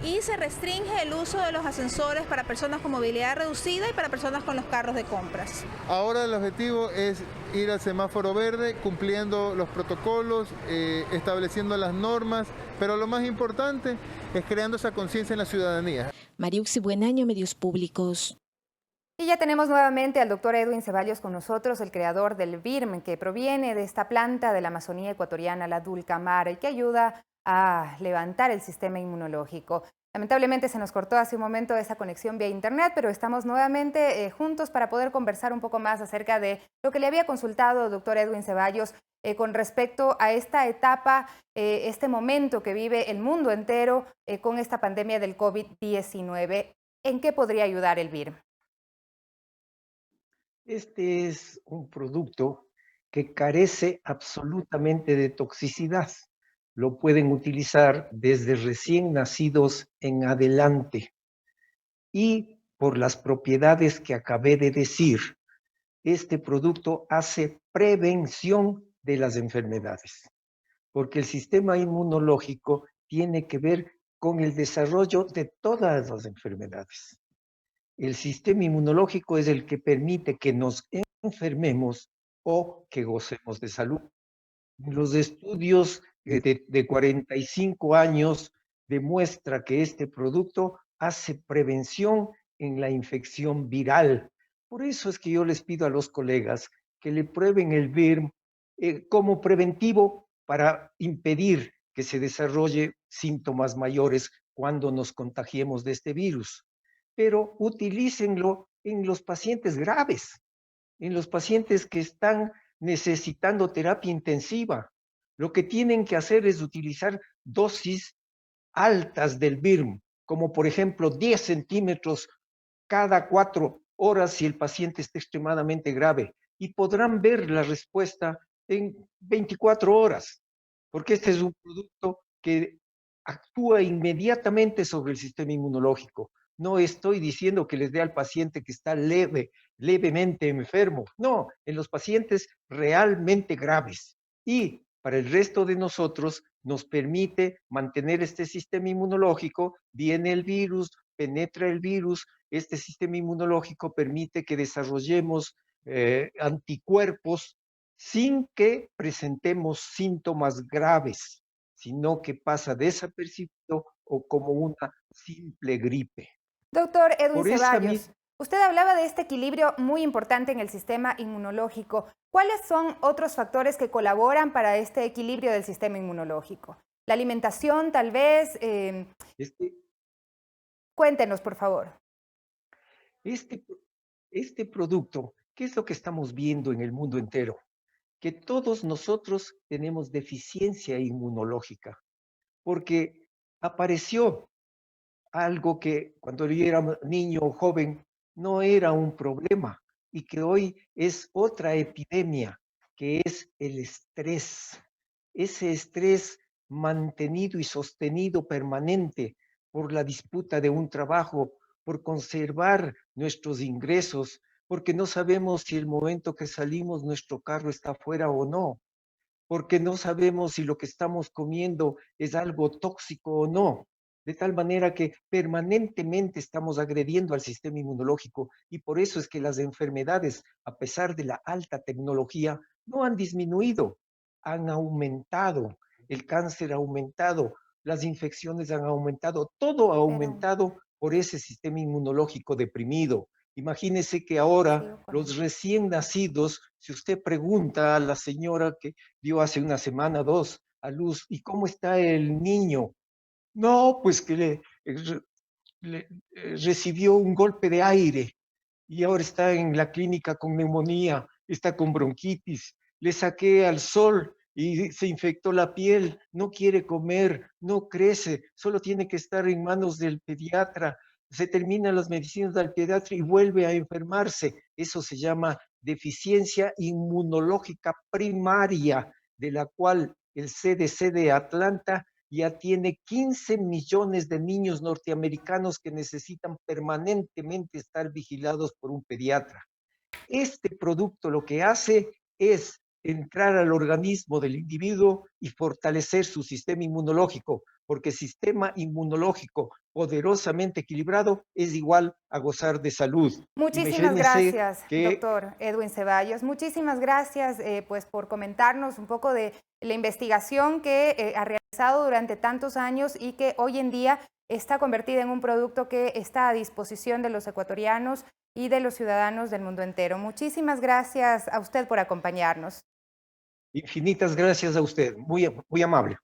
y se restringe el uso de los ascensores para personas con movilidad reducida y para personas con los carros de compras.
Ahora el objetivo es ir al semáforo verde, cumpliendo los protocolos, estableciendo las normas, pero lo más importante es creando esa conciencia en la ciudadanía.
Mariuxi Buenaño, Medios Públicos.
Y ya tenemos nuevamente al doctor Edwin Ceballos con nosotros, el creador del BIRM, que proviene de esta planta de la Amazonía ecuatoriana, la dulcamara, y que ayuda a levantar el sistema inmunológico. Lamentablemente se nos cortó hace un momento esa conexión vía internet, pero estamos nuevamente juntos para poder conversar un poco más acerca de lo que le había consultado el doctor Edwin Ceballos con respecto a esta etapa, este momento que vive el mundo entero con esta pandemia del COVID-19. ¿En qué podría ayudar el BIRM?
Este es un producto que carece absolutamente de toxicidad. Lo pueden utilizar desde recién nacidos en adelante. Y por las propiedades que acabé de decir, este producto hace prevención de las enfermedades, porque el sistema inmunológico tiene que ver con el desarrollo de todas las enfermedades. El sistema inmunológico es el que permite que nos enfermemos o que gocemos de salud. Los estudios de 45 años demuestra que este producto hace prevención en la infección viral. Por eso es que yo les pido a los colegas que le prueben el BIRM como preventivo para impedir que se desarrolle síntomas mayores cuando nos contagiemos de este virus. Pero utilícenlo en los pacientes graves, en los pacientes que están necesitando terapia intensiva. Lo que tienen que hacer es utilizar dosis altas del BIRM, como por ejemplo 10 centímetros cada 4 horas si el paciente está extremadamente grave, y podrán ver la respuesta en 24 horas, porque este es un producto que actúa inmediatamente sobre el sistema inmunológico. No estoy diciendo que les dé al paciente que está levemente enfermo, no, en los pacientes realmente graves. Y para el resto de nosotros nos permite mantener este sistema inmunológico, viene el virus, penetra el virus, este sistema inmunológico permite que desarrollemos anticuerpos sin que presentemos síntomas graves, sino que pasa desapercibido o como una simple gripe.
Doctor Edwin Ceballos, usted hablaba de este equilibrio muy importante en el sistema inmunológico. ¿Cuáles son otros factores que colaboran para este equilibrio del sistema inmunológico? ¿La alimentación, tal vez? Cuéntenos, por favor.
Este producto, ¿qué es lo que estamos viendo en el mundo entero? Que todos nosotros tenemos deficiencia inmunológica, porque apareció algo que cuando yo era niño o joven no era un problema y que hoy es otra epidemia, que es el estrés. Ese estrés mantenido y sostenido permanente por la disputa de un trabajo, por conservar nuestros ingresos, porque no sabemos si el momento que salimos nuestro carro está afuera o no, porque no sabemos si lo que estamos comiendo es algo tóxico o no, de tal manera que permanentemente estamos agrediendo al sistema inmunológico y por eso es que las enfermedades, a pesar de la alta tecnología, no han disminuido, han aumentado, el cáncer ha aumentado, las infecciones han aumentado, todo ha aumentado por ese sistema inmunológico deprimido. Imagínese que ahora los recién nacidos, si usted pregunta a la señora que dio hace una semana, 2 a luz, ¿y cómo está el niño? No, pues que recibió un golpe de aire y ahora está en la clínica con neumonía, está con bronquitis, le saqué al sol y se infectó la piel, no quiere comer, no crece, solo tiene que estar en manos del pediatra. Se terminan las medicinas del pediatra y vuelve a enfermarse. Eso se llama deficiencia inmunológica primaria, de la cual el CDC de Atlanta ya tiene 15 millones de niños norteamericanos que necesitan permanentemente estar vigilados por un pediatra. Este producto lo que hace es entrar al organismo del individuo y fortalecer su sistema inmunológico, porque sistema inmunológico poderosamente equilibrado es igual a gozar de salud.
Muchísimas gracias, doctor Edwin Ceballos. Muchísimas gracias pues, por comentarnos un poco de la investigación que ha realizado durante tantos años y que hoy en día está convertida en un producto que está a disposición de los ecuatorianos y de los ciudadanos del mundo entero. Muchísimas gracias a usted por acompañarnos.
Infinitas gracias a usted, muy amable.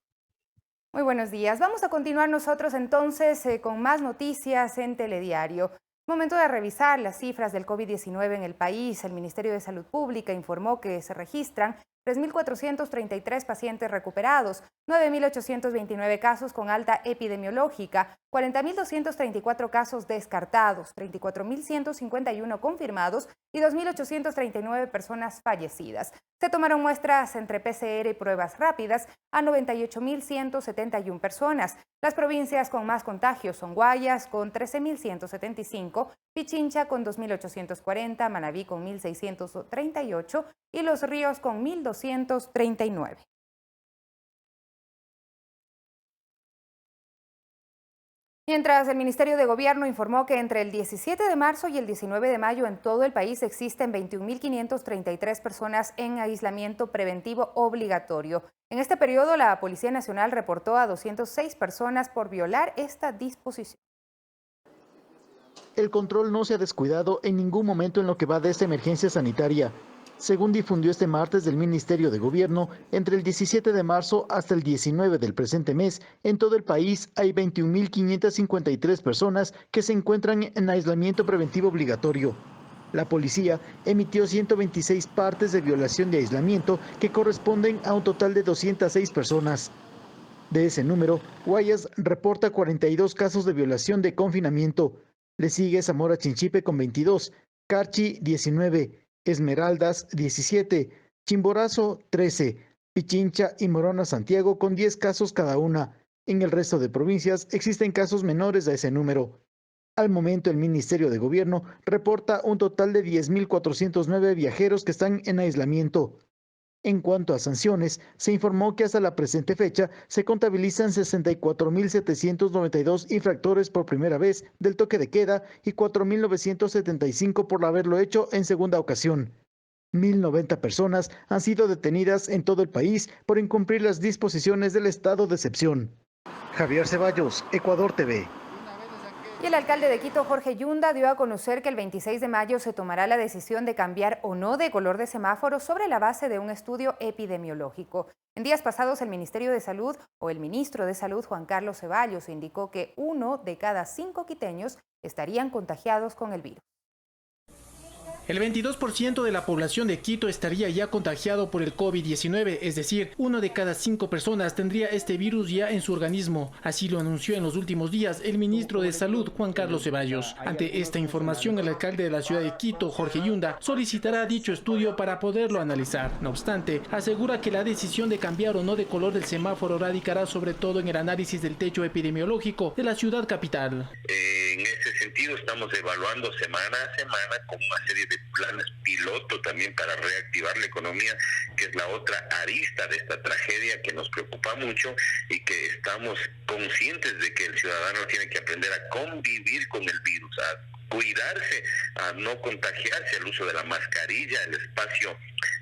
Muy buenos días. Vamos a continuar nosotros entonces con más noticias en Telediario. Momento de revisar las cifras del COVID-19 en el país. El Ministerio de Salud Pública informó que se registran 3.433 pacientes recuperados, 9.829 casos con alta epidemiológica, 40.234 casos descartados, 34.151 confirmados y 2.839 personas fallecidas. Se tomaron muestras entre PCR y pruebas rápidas a 98.171 personas. Las provincias con más contagios son Guayas con 13.175, Pichincha con 2.840, Manabí con 1.638 y Los Ríos con 1.239. Mientras el Ministerio de Gobierno informó que entre el 17 de marzo y el 19 de mayo en todo el país existen 21.533 personas en aislamiento preventivo obligatorio. En este periodo, la Policía Nacional reportó a 206 personas por violar esta disposición.
El control no se ha descuidado en ningún momento en lo que va de esta emergencia sanitaria. Según difundió este martes del Ministerio de Gobierno, entre el 17 de marzo hasta el 19 del presente mes, en todo el país hay 21.553 personas que se encuentran en aislamiento preventivo obligatorio. La policía emitió 126 partes de violación de aislamiento que corresponden a un total de 206 personas. De ese número, Guayas reporta 42 casos de violación de confinamiento. Le sigue Zamora Chinchipe con 22, Carchi 19, Esmeraldas 17, Chimborazo 13, Pichincha y Morona Santiago con 10 casos cada una. En el resto de provincias existen casos menores a ese número. Al momento, el Ministerio de Gobierno reporta un total de 10.409 viajeros que están en aislamiento. En cuanto a sanciones, se informó que hasta la presente fecha se contabilizan 64.792 infractores por primera vez del toque de queda y 4.975 por haberlo hecho en segunda ocasión. 1.090 personas han sido detenidas en todo el país por incumplir las disposiciones del estado de excepción. Javier Ceballos, Ecuador TV.
Y el alcalde de Quito, Jorge Yunda, dio a conocer que el 26 de mayo se tomará la decisión de cambiar o no de color de semáforo sobre la base de un estudio epidemiológico. En días pasados, el Ministerio de Salud o el ministro de Salud, Juan Carlos Ceballos, indicó que 1 de cada 5 quiteños estarían contagiados con el virus.
El 22% de la población de Quito estaría ya contagiado por el COVID-19, es decir, 1 de cada 5 personas tendría este virus ya en su organismo. Así lo anunció en los últimos días el ministro de Salud, Juan Carlos Ceballos. Ante esta información, el alcalde de la ciudad de Quito, Jorge Yunda, solicitará dicho estudio para poderlo analizar. No obstante, asegura que la decisión de cambiar o no de color del semáforo radicará sobre todo en el análisis del techo epidemiológico de la ciudad capital.
En ese sentido, estamos evaluando semana a semana con una serie de planes piloto también para reactivar la economía, que es la otra arista de esta tragedia que nos preocupa mucho y que estamos conscientes de que el ciudadano tiene que aprender a convivir con el virus, a cuidarse, a no contagiarse, el uso de la mascarilla, el espacio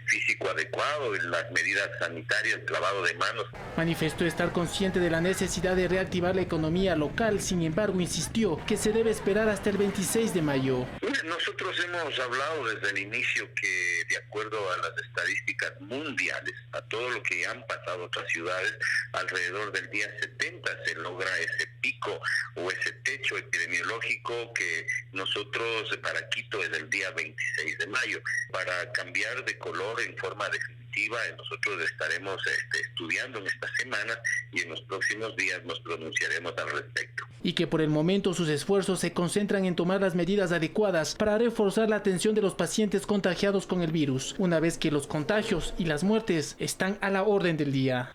físico adecuado, las medidas sanitarias, el lavado de manos.
Manifestó estar consciente de la necesidad de reactivar la economía local, sin embargo insistió que se debe esperar hasta el 26 de mayo.
Nosotros hemos hablado desde el inicio que, de acuerdo a las estadísticas mundiales, a todo lo que han pasado otras ciudades, alrededor del día 70 se logra ese pico o ese techo epidemiológico que nosotros para Quito es el día 26 de mayo. Para cambiar de color en forma definitiva, nosotros estaremos estudiando en estas semanas y en los próximos días nos pronunciaremos al respecto.
Y que por el momento sus esfuerzos se concentran en tomar las medidas adecuadas para reforzar la atención de los pacientes contagiados con el virus, una vez que los contagios y las muertes están a la orden del día.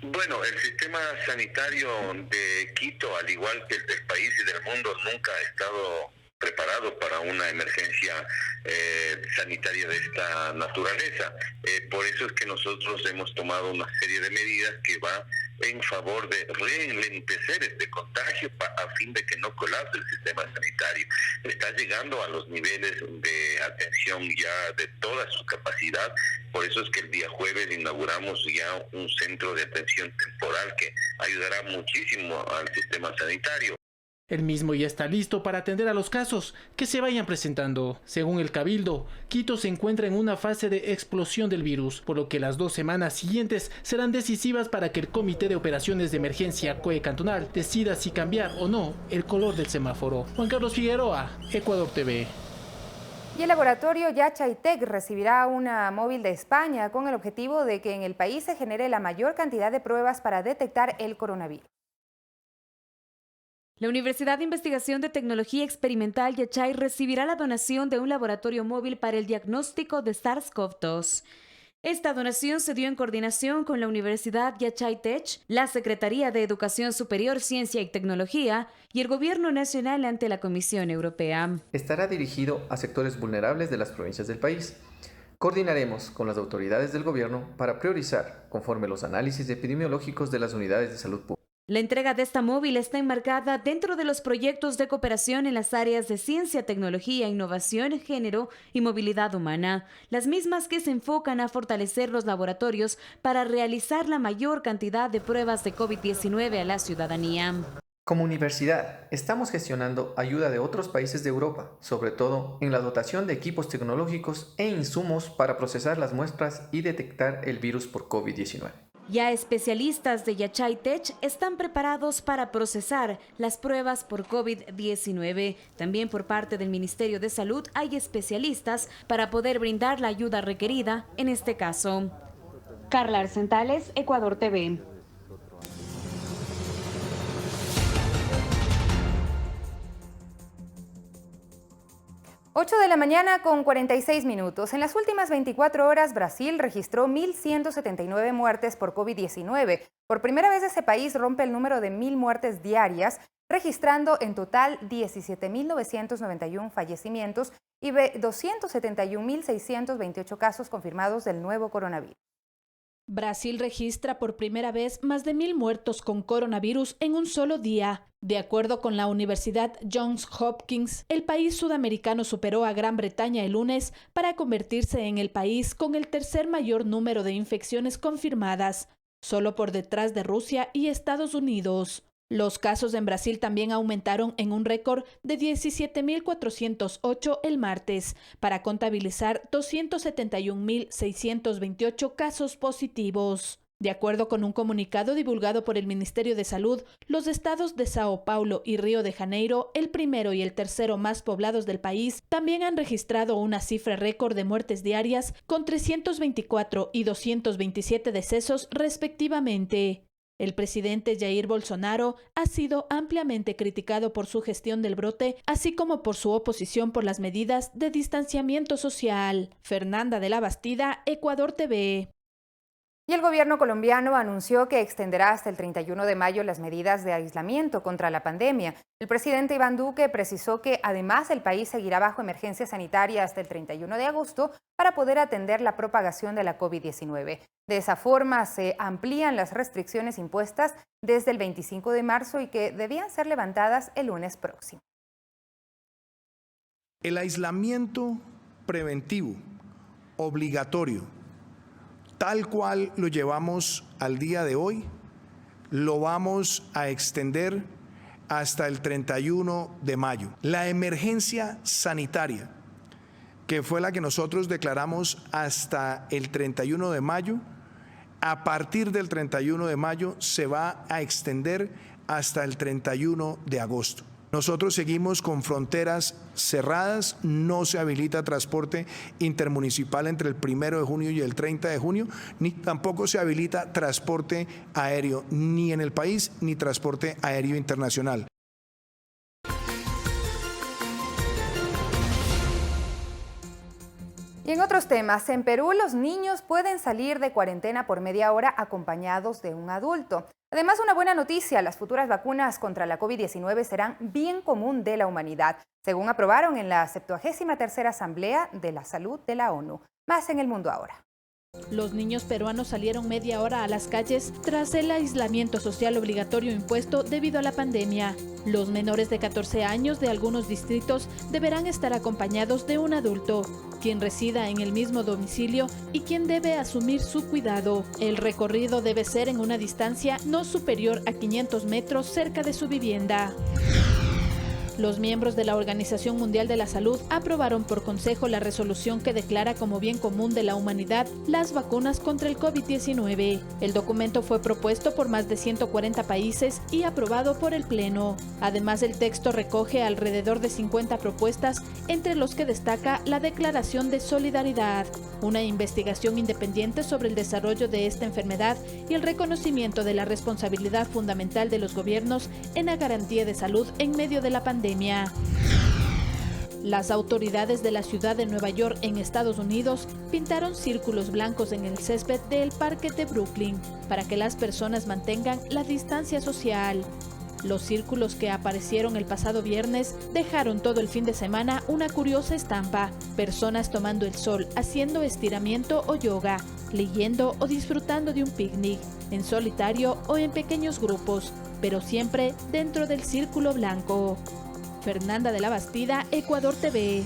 Bueno, el sistema sanitario de Quito, al igual que el del país y del mundo, nunca ha estado preparado para una emergencia sanitaria de esta naturaleza. Por eso es que nosotros hemos tomado una serie de medidas que va en favor de reenlentecer este contagio a fin de que no colapse el sistema sanitario. Está llegando a los niveles de atención ya de toda su capacidad, por eso es que el día jueves inauguramos ya un centro de atención temporal que ayudará muchísimo al sistema sanitario.
El mismo ya está listo para atender a los casos que se vayan presentando. Según el Cabildo, Quito se encuentra en una fase de explosión del virus, por lo que las 2 semanas siguientes serán decisivas para que el Comité de Operaciones de Emergencia COE Cantonal decida si cambiar o no el color del semáforo. Juan Carlos Figueroa, Ecuador TV.
Y el laboratorio Yachai-Tec recibirá una móvil de España con el objetivo de que en el país se genere la mayor cantidad de pruebas para detectar el coronavirus.
La Universidad de Investigación de Tecnología Experimental Yachay recibirá la donación de un laboratorio móvil para el diagnóstico de SARS-CoV-2. Esta donación se dio en coordinación con la Universidad Yachay-Tech, la Secretaría de Educación Superior, Ciencia y Tecnología y el Gobierno Nacional ante la Comisión Europea.
Estará dirigido a sectores vulnerables de las provincias del país. Coordinaremos con las autoridades del gobierno para priorizar conforme los análisis epidemiológicos de las unidades de salud pública.
La entrega de esta móvil está enmarcada dentro de los proyectos de cooperación en las áreas de ciencia, tecnología, innovación, género y movilidad humana, las mismas que se enfocan a fortalecer los laboratorios para realizar la mayor cantidad de pruebas de COVID-19 a la ciudadanía.
Como universidad, estamos gestionando ayuda de otros países de Europa, sobre todo en la dotación de equipos tecnológicos e insumos para procesar las muestras y detectar el virus por COVID-19.
Ya especialistas de Yachay Tech están preparados para procesar las pruebas por COVID-19. También por parte del Ministerio de Salud hay especialistas para poder brindar la ayuda requerida en este caso. Carla Arcentales, Ecuador TV.
8 de la mañana con 46 minutos. En las últimas 24 horas, Brasil registró 1.179 muertes por COVID-19. Por primera vez ese país rompe el número de 1.000 muertes diarias, registrando en total 17.991 fallecimientos y 271.628 casos confirmados del nuevo coronavirus.
Brasil registra por primera vez más de 1.000 muertos con coronavirus en un solo día. De acuerdo con la Universidad Johns Hopkins, el país sudamericano superó a Gran Bretaña el lunes para convertirse en el país con el tercer mayor número de infecciones confirmadas, solo por detrás de Rusia y Estados Unidos. Los casos en Brasil también aumentaron en un récord de 17.408 el martes, para contabilizar 271.628 casos positivos. De acuerdo con un comunicado divulgado por el Ministerio de Salud, los estados de Sao Paulo y Río de Janeiro, el primero y el tercero más poblados del país, también han registrado una cifra récord de muertes diarias, con 324 y 227 decesos respectivamente. El presidente Jair Bolsonaro ha sido ampliamente criticado por su gestión del brote, así como por su oposición por las medidas de distanciamiento social. Fernanda de la Bastida, Ecuador TV.
Y el gobierno colombiano anunció que extenderá hasta el 31 de mayo las medidas de aislamiento contra la pandemia. El presidente Iván Duque precisó que además el país seguirá bajo emergencia sanitaria hasta el 31 de agosto para poder atender la propagación de la COVID-19. De esa forma se amplían las restricciones impuestas desde el 25 de marzo y que debían ser levantadas el lunes próximo.
El aislamiento preventivo obligatorio, tal cual lo llevamos al día de hoy, lo vamos a extender hasta el 31 de mayo. La emergencia sanitaria, que fue la que nosotros declaramos hasta el 31 de mayo, a partir del 31 de mayo se va a extender hasta el 31 de agosto. Nosotros seguimos con fronteras cerradas, no se habilita transporte intermunicipal entre el 1 de junio y el 30 de junio, ni tampoco se habilita transporte aéreo, ni en el país, ni transporte aéreo internacional.
Y en otros temas, en Perú los niños pueden salir de cuarentena por media hora acompañados de un adulto. Además, una buena noticia, las futuras vacunas contra la COVID-19 serán bien común de la humanidad, según aprobaron en la 73ª Asamblea de la Salud de la ONU. Más en El Mundo Ahora.
Los niños peruanos salieron media hora a las calles tras el aislamiento social obligatorio impuesto debido a la pandemia. Los menores de 14 años de algunos distritos deberán estar acompañados de un adulto, quien resida en el mismo domicilio y quien debe asumir su cuidado. El recorrido debe ser en una distancia no superior a 500 metros cerca de su vivienda. Los miembros de la Organización Mundial de la Salud aprobaron por consejo la resolución que declara como bien común de la humanidad las vacunas contra el COVID-19. El documento fue propuesto por más de 140 países y aprobado por el Pleno. Además, el texto recoge alrededor de 50 propuestas, entre los que destaca la Declaración de Solidaridad, una investigación independiente sobre el desarrollo de esta enfermedad y el reconocimiento de la responsabilidad fundamental de los gobiernos en la garantía de salud en medio de la pandemia. Las autoridades de la ciudad de Nueva York en Estados Unidos pintaron círculos blancos en el césped del parque de Brooklyn para que las personas mantengan la distancia social. Los círculos que aparecieron el pasado viernes dejaron todo el fin de semana una curiosa estampa: personas tomando el sol, haciendo estiramiento o yoga, leyendo o disfrutando de un picnic, en solitario o en pequeños grupos, pero siempre dentro del círculo blanco. Fernanda de la Bastida, Ecuador TV.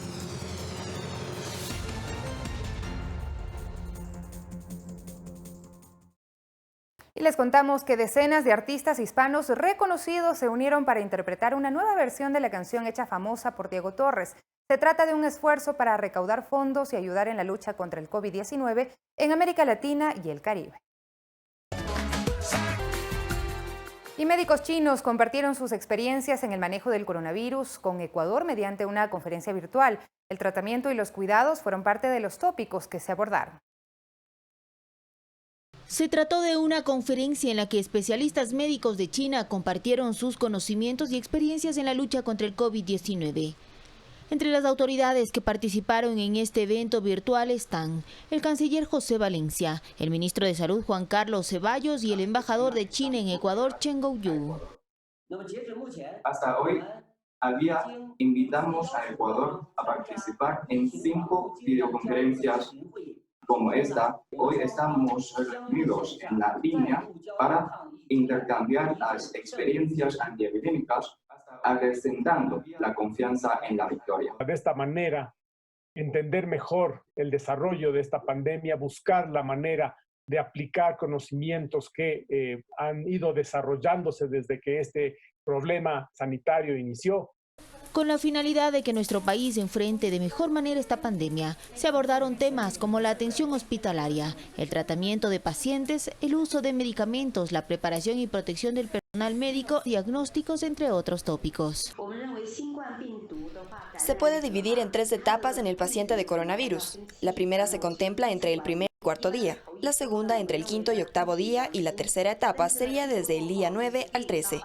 Y les contamos que decenas de artistas hispanos reconocidos se unieron para interpretar una nueva versión de la canción hecha famosa por Diego Torres. Se trata de un esfuerzo para recaudar fondos y ayudar en la lucha contra el COVID-19 en América Latina y el Caribe. Y médicos chinos compartieron sus experiencias en el manejo del coronavirus con Ecuador mediante una conferencia virtual. El tratamiento y los cuidados fueron parte de los tópicos que se abordaron.
Se trató de una conferencia en la que especialistas médicos de China compartieron sus conocimientos y experiencias en la lucha contra el COVID-19. Entre las autoridades que participaron en este evento virtual están el canciller José Valencia, el ministro de Salud Juan Carlos Ceballos y el embajador de China en Ecuador, Chen Guoyu.
Hasta hoy invitamos a Ecuador a participar en 5 videoconferencias como esta. Hoy estamos reunidos en la línea para intercambiar las experiencias antiepidémicas, acrecentando la confianza en la victoria.
De esta manera, entender mejor el desarrollo de esta pandemia, buscar la manera de aplicar conocimientos que han ido desarrollándose desde que este problema sanitario inició.
Con la finalidad de que nuestro país enfrente de mejor manera esta pandemia, se abordaron temas como la atención hospitalaria, el tratamiento de pacientes, el uso de medicamentos, la preparación y protección del personal médico, diagnósticos, entre otros tópicos.
Se puede dividir en 3 etapas en el paciente de coronavirus. La primera se contempla entre el primer y cuarto día, la segunda entre el quinto y octavo día y la tercera etapa sería desde el día 9 al 13.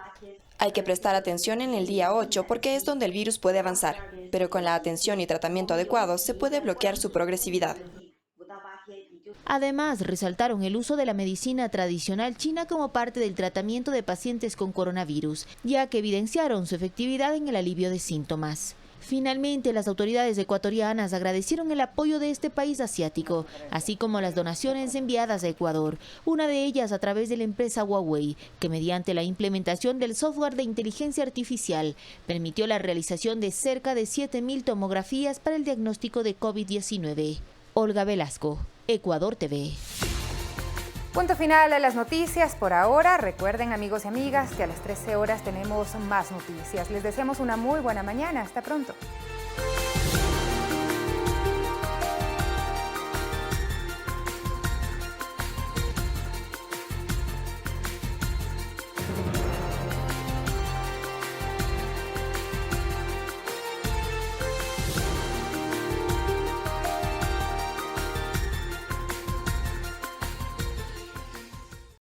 Hay que prestar atención en el día 8 porque es donde el virus puede avanzar, pero con la atención y tratamiento adecuados se puede bloquear su progresividad.
Además, resaltaron el uso de la medicina tradicional china como parte del tratamiento de pacientes con coronavirus, ya que evidenciaron su efectividad en el alivio de síntomas. Finalmente, las autoridades ecuatorianas agradecieron el apoyo de este país asiático, así como las donaciones enviadas a Ecuador, una de ellas a través de la empresa Huawei, que mediante la implementación del software de inteligencia artificial permitió la realización de cerca de 7.000 tomografías para el diagnóstico de COVID-19. Olga Velasco, Ecuador TV.
Punto final a las noticias por ahora. Recuerden, amigos y amigas, que a las 13 horas tenemos más noticias. Les deseamos una muy buena mañana. Hasta pronto.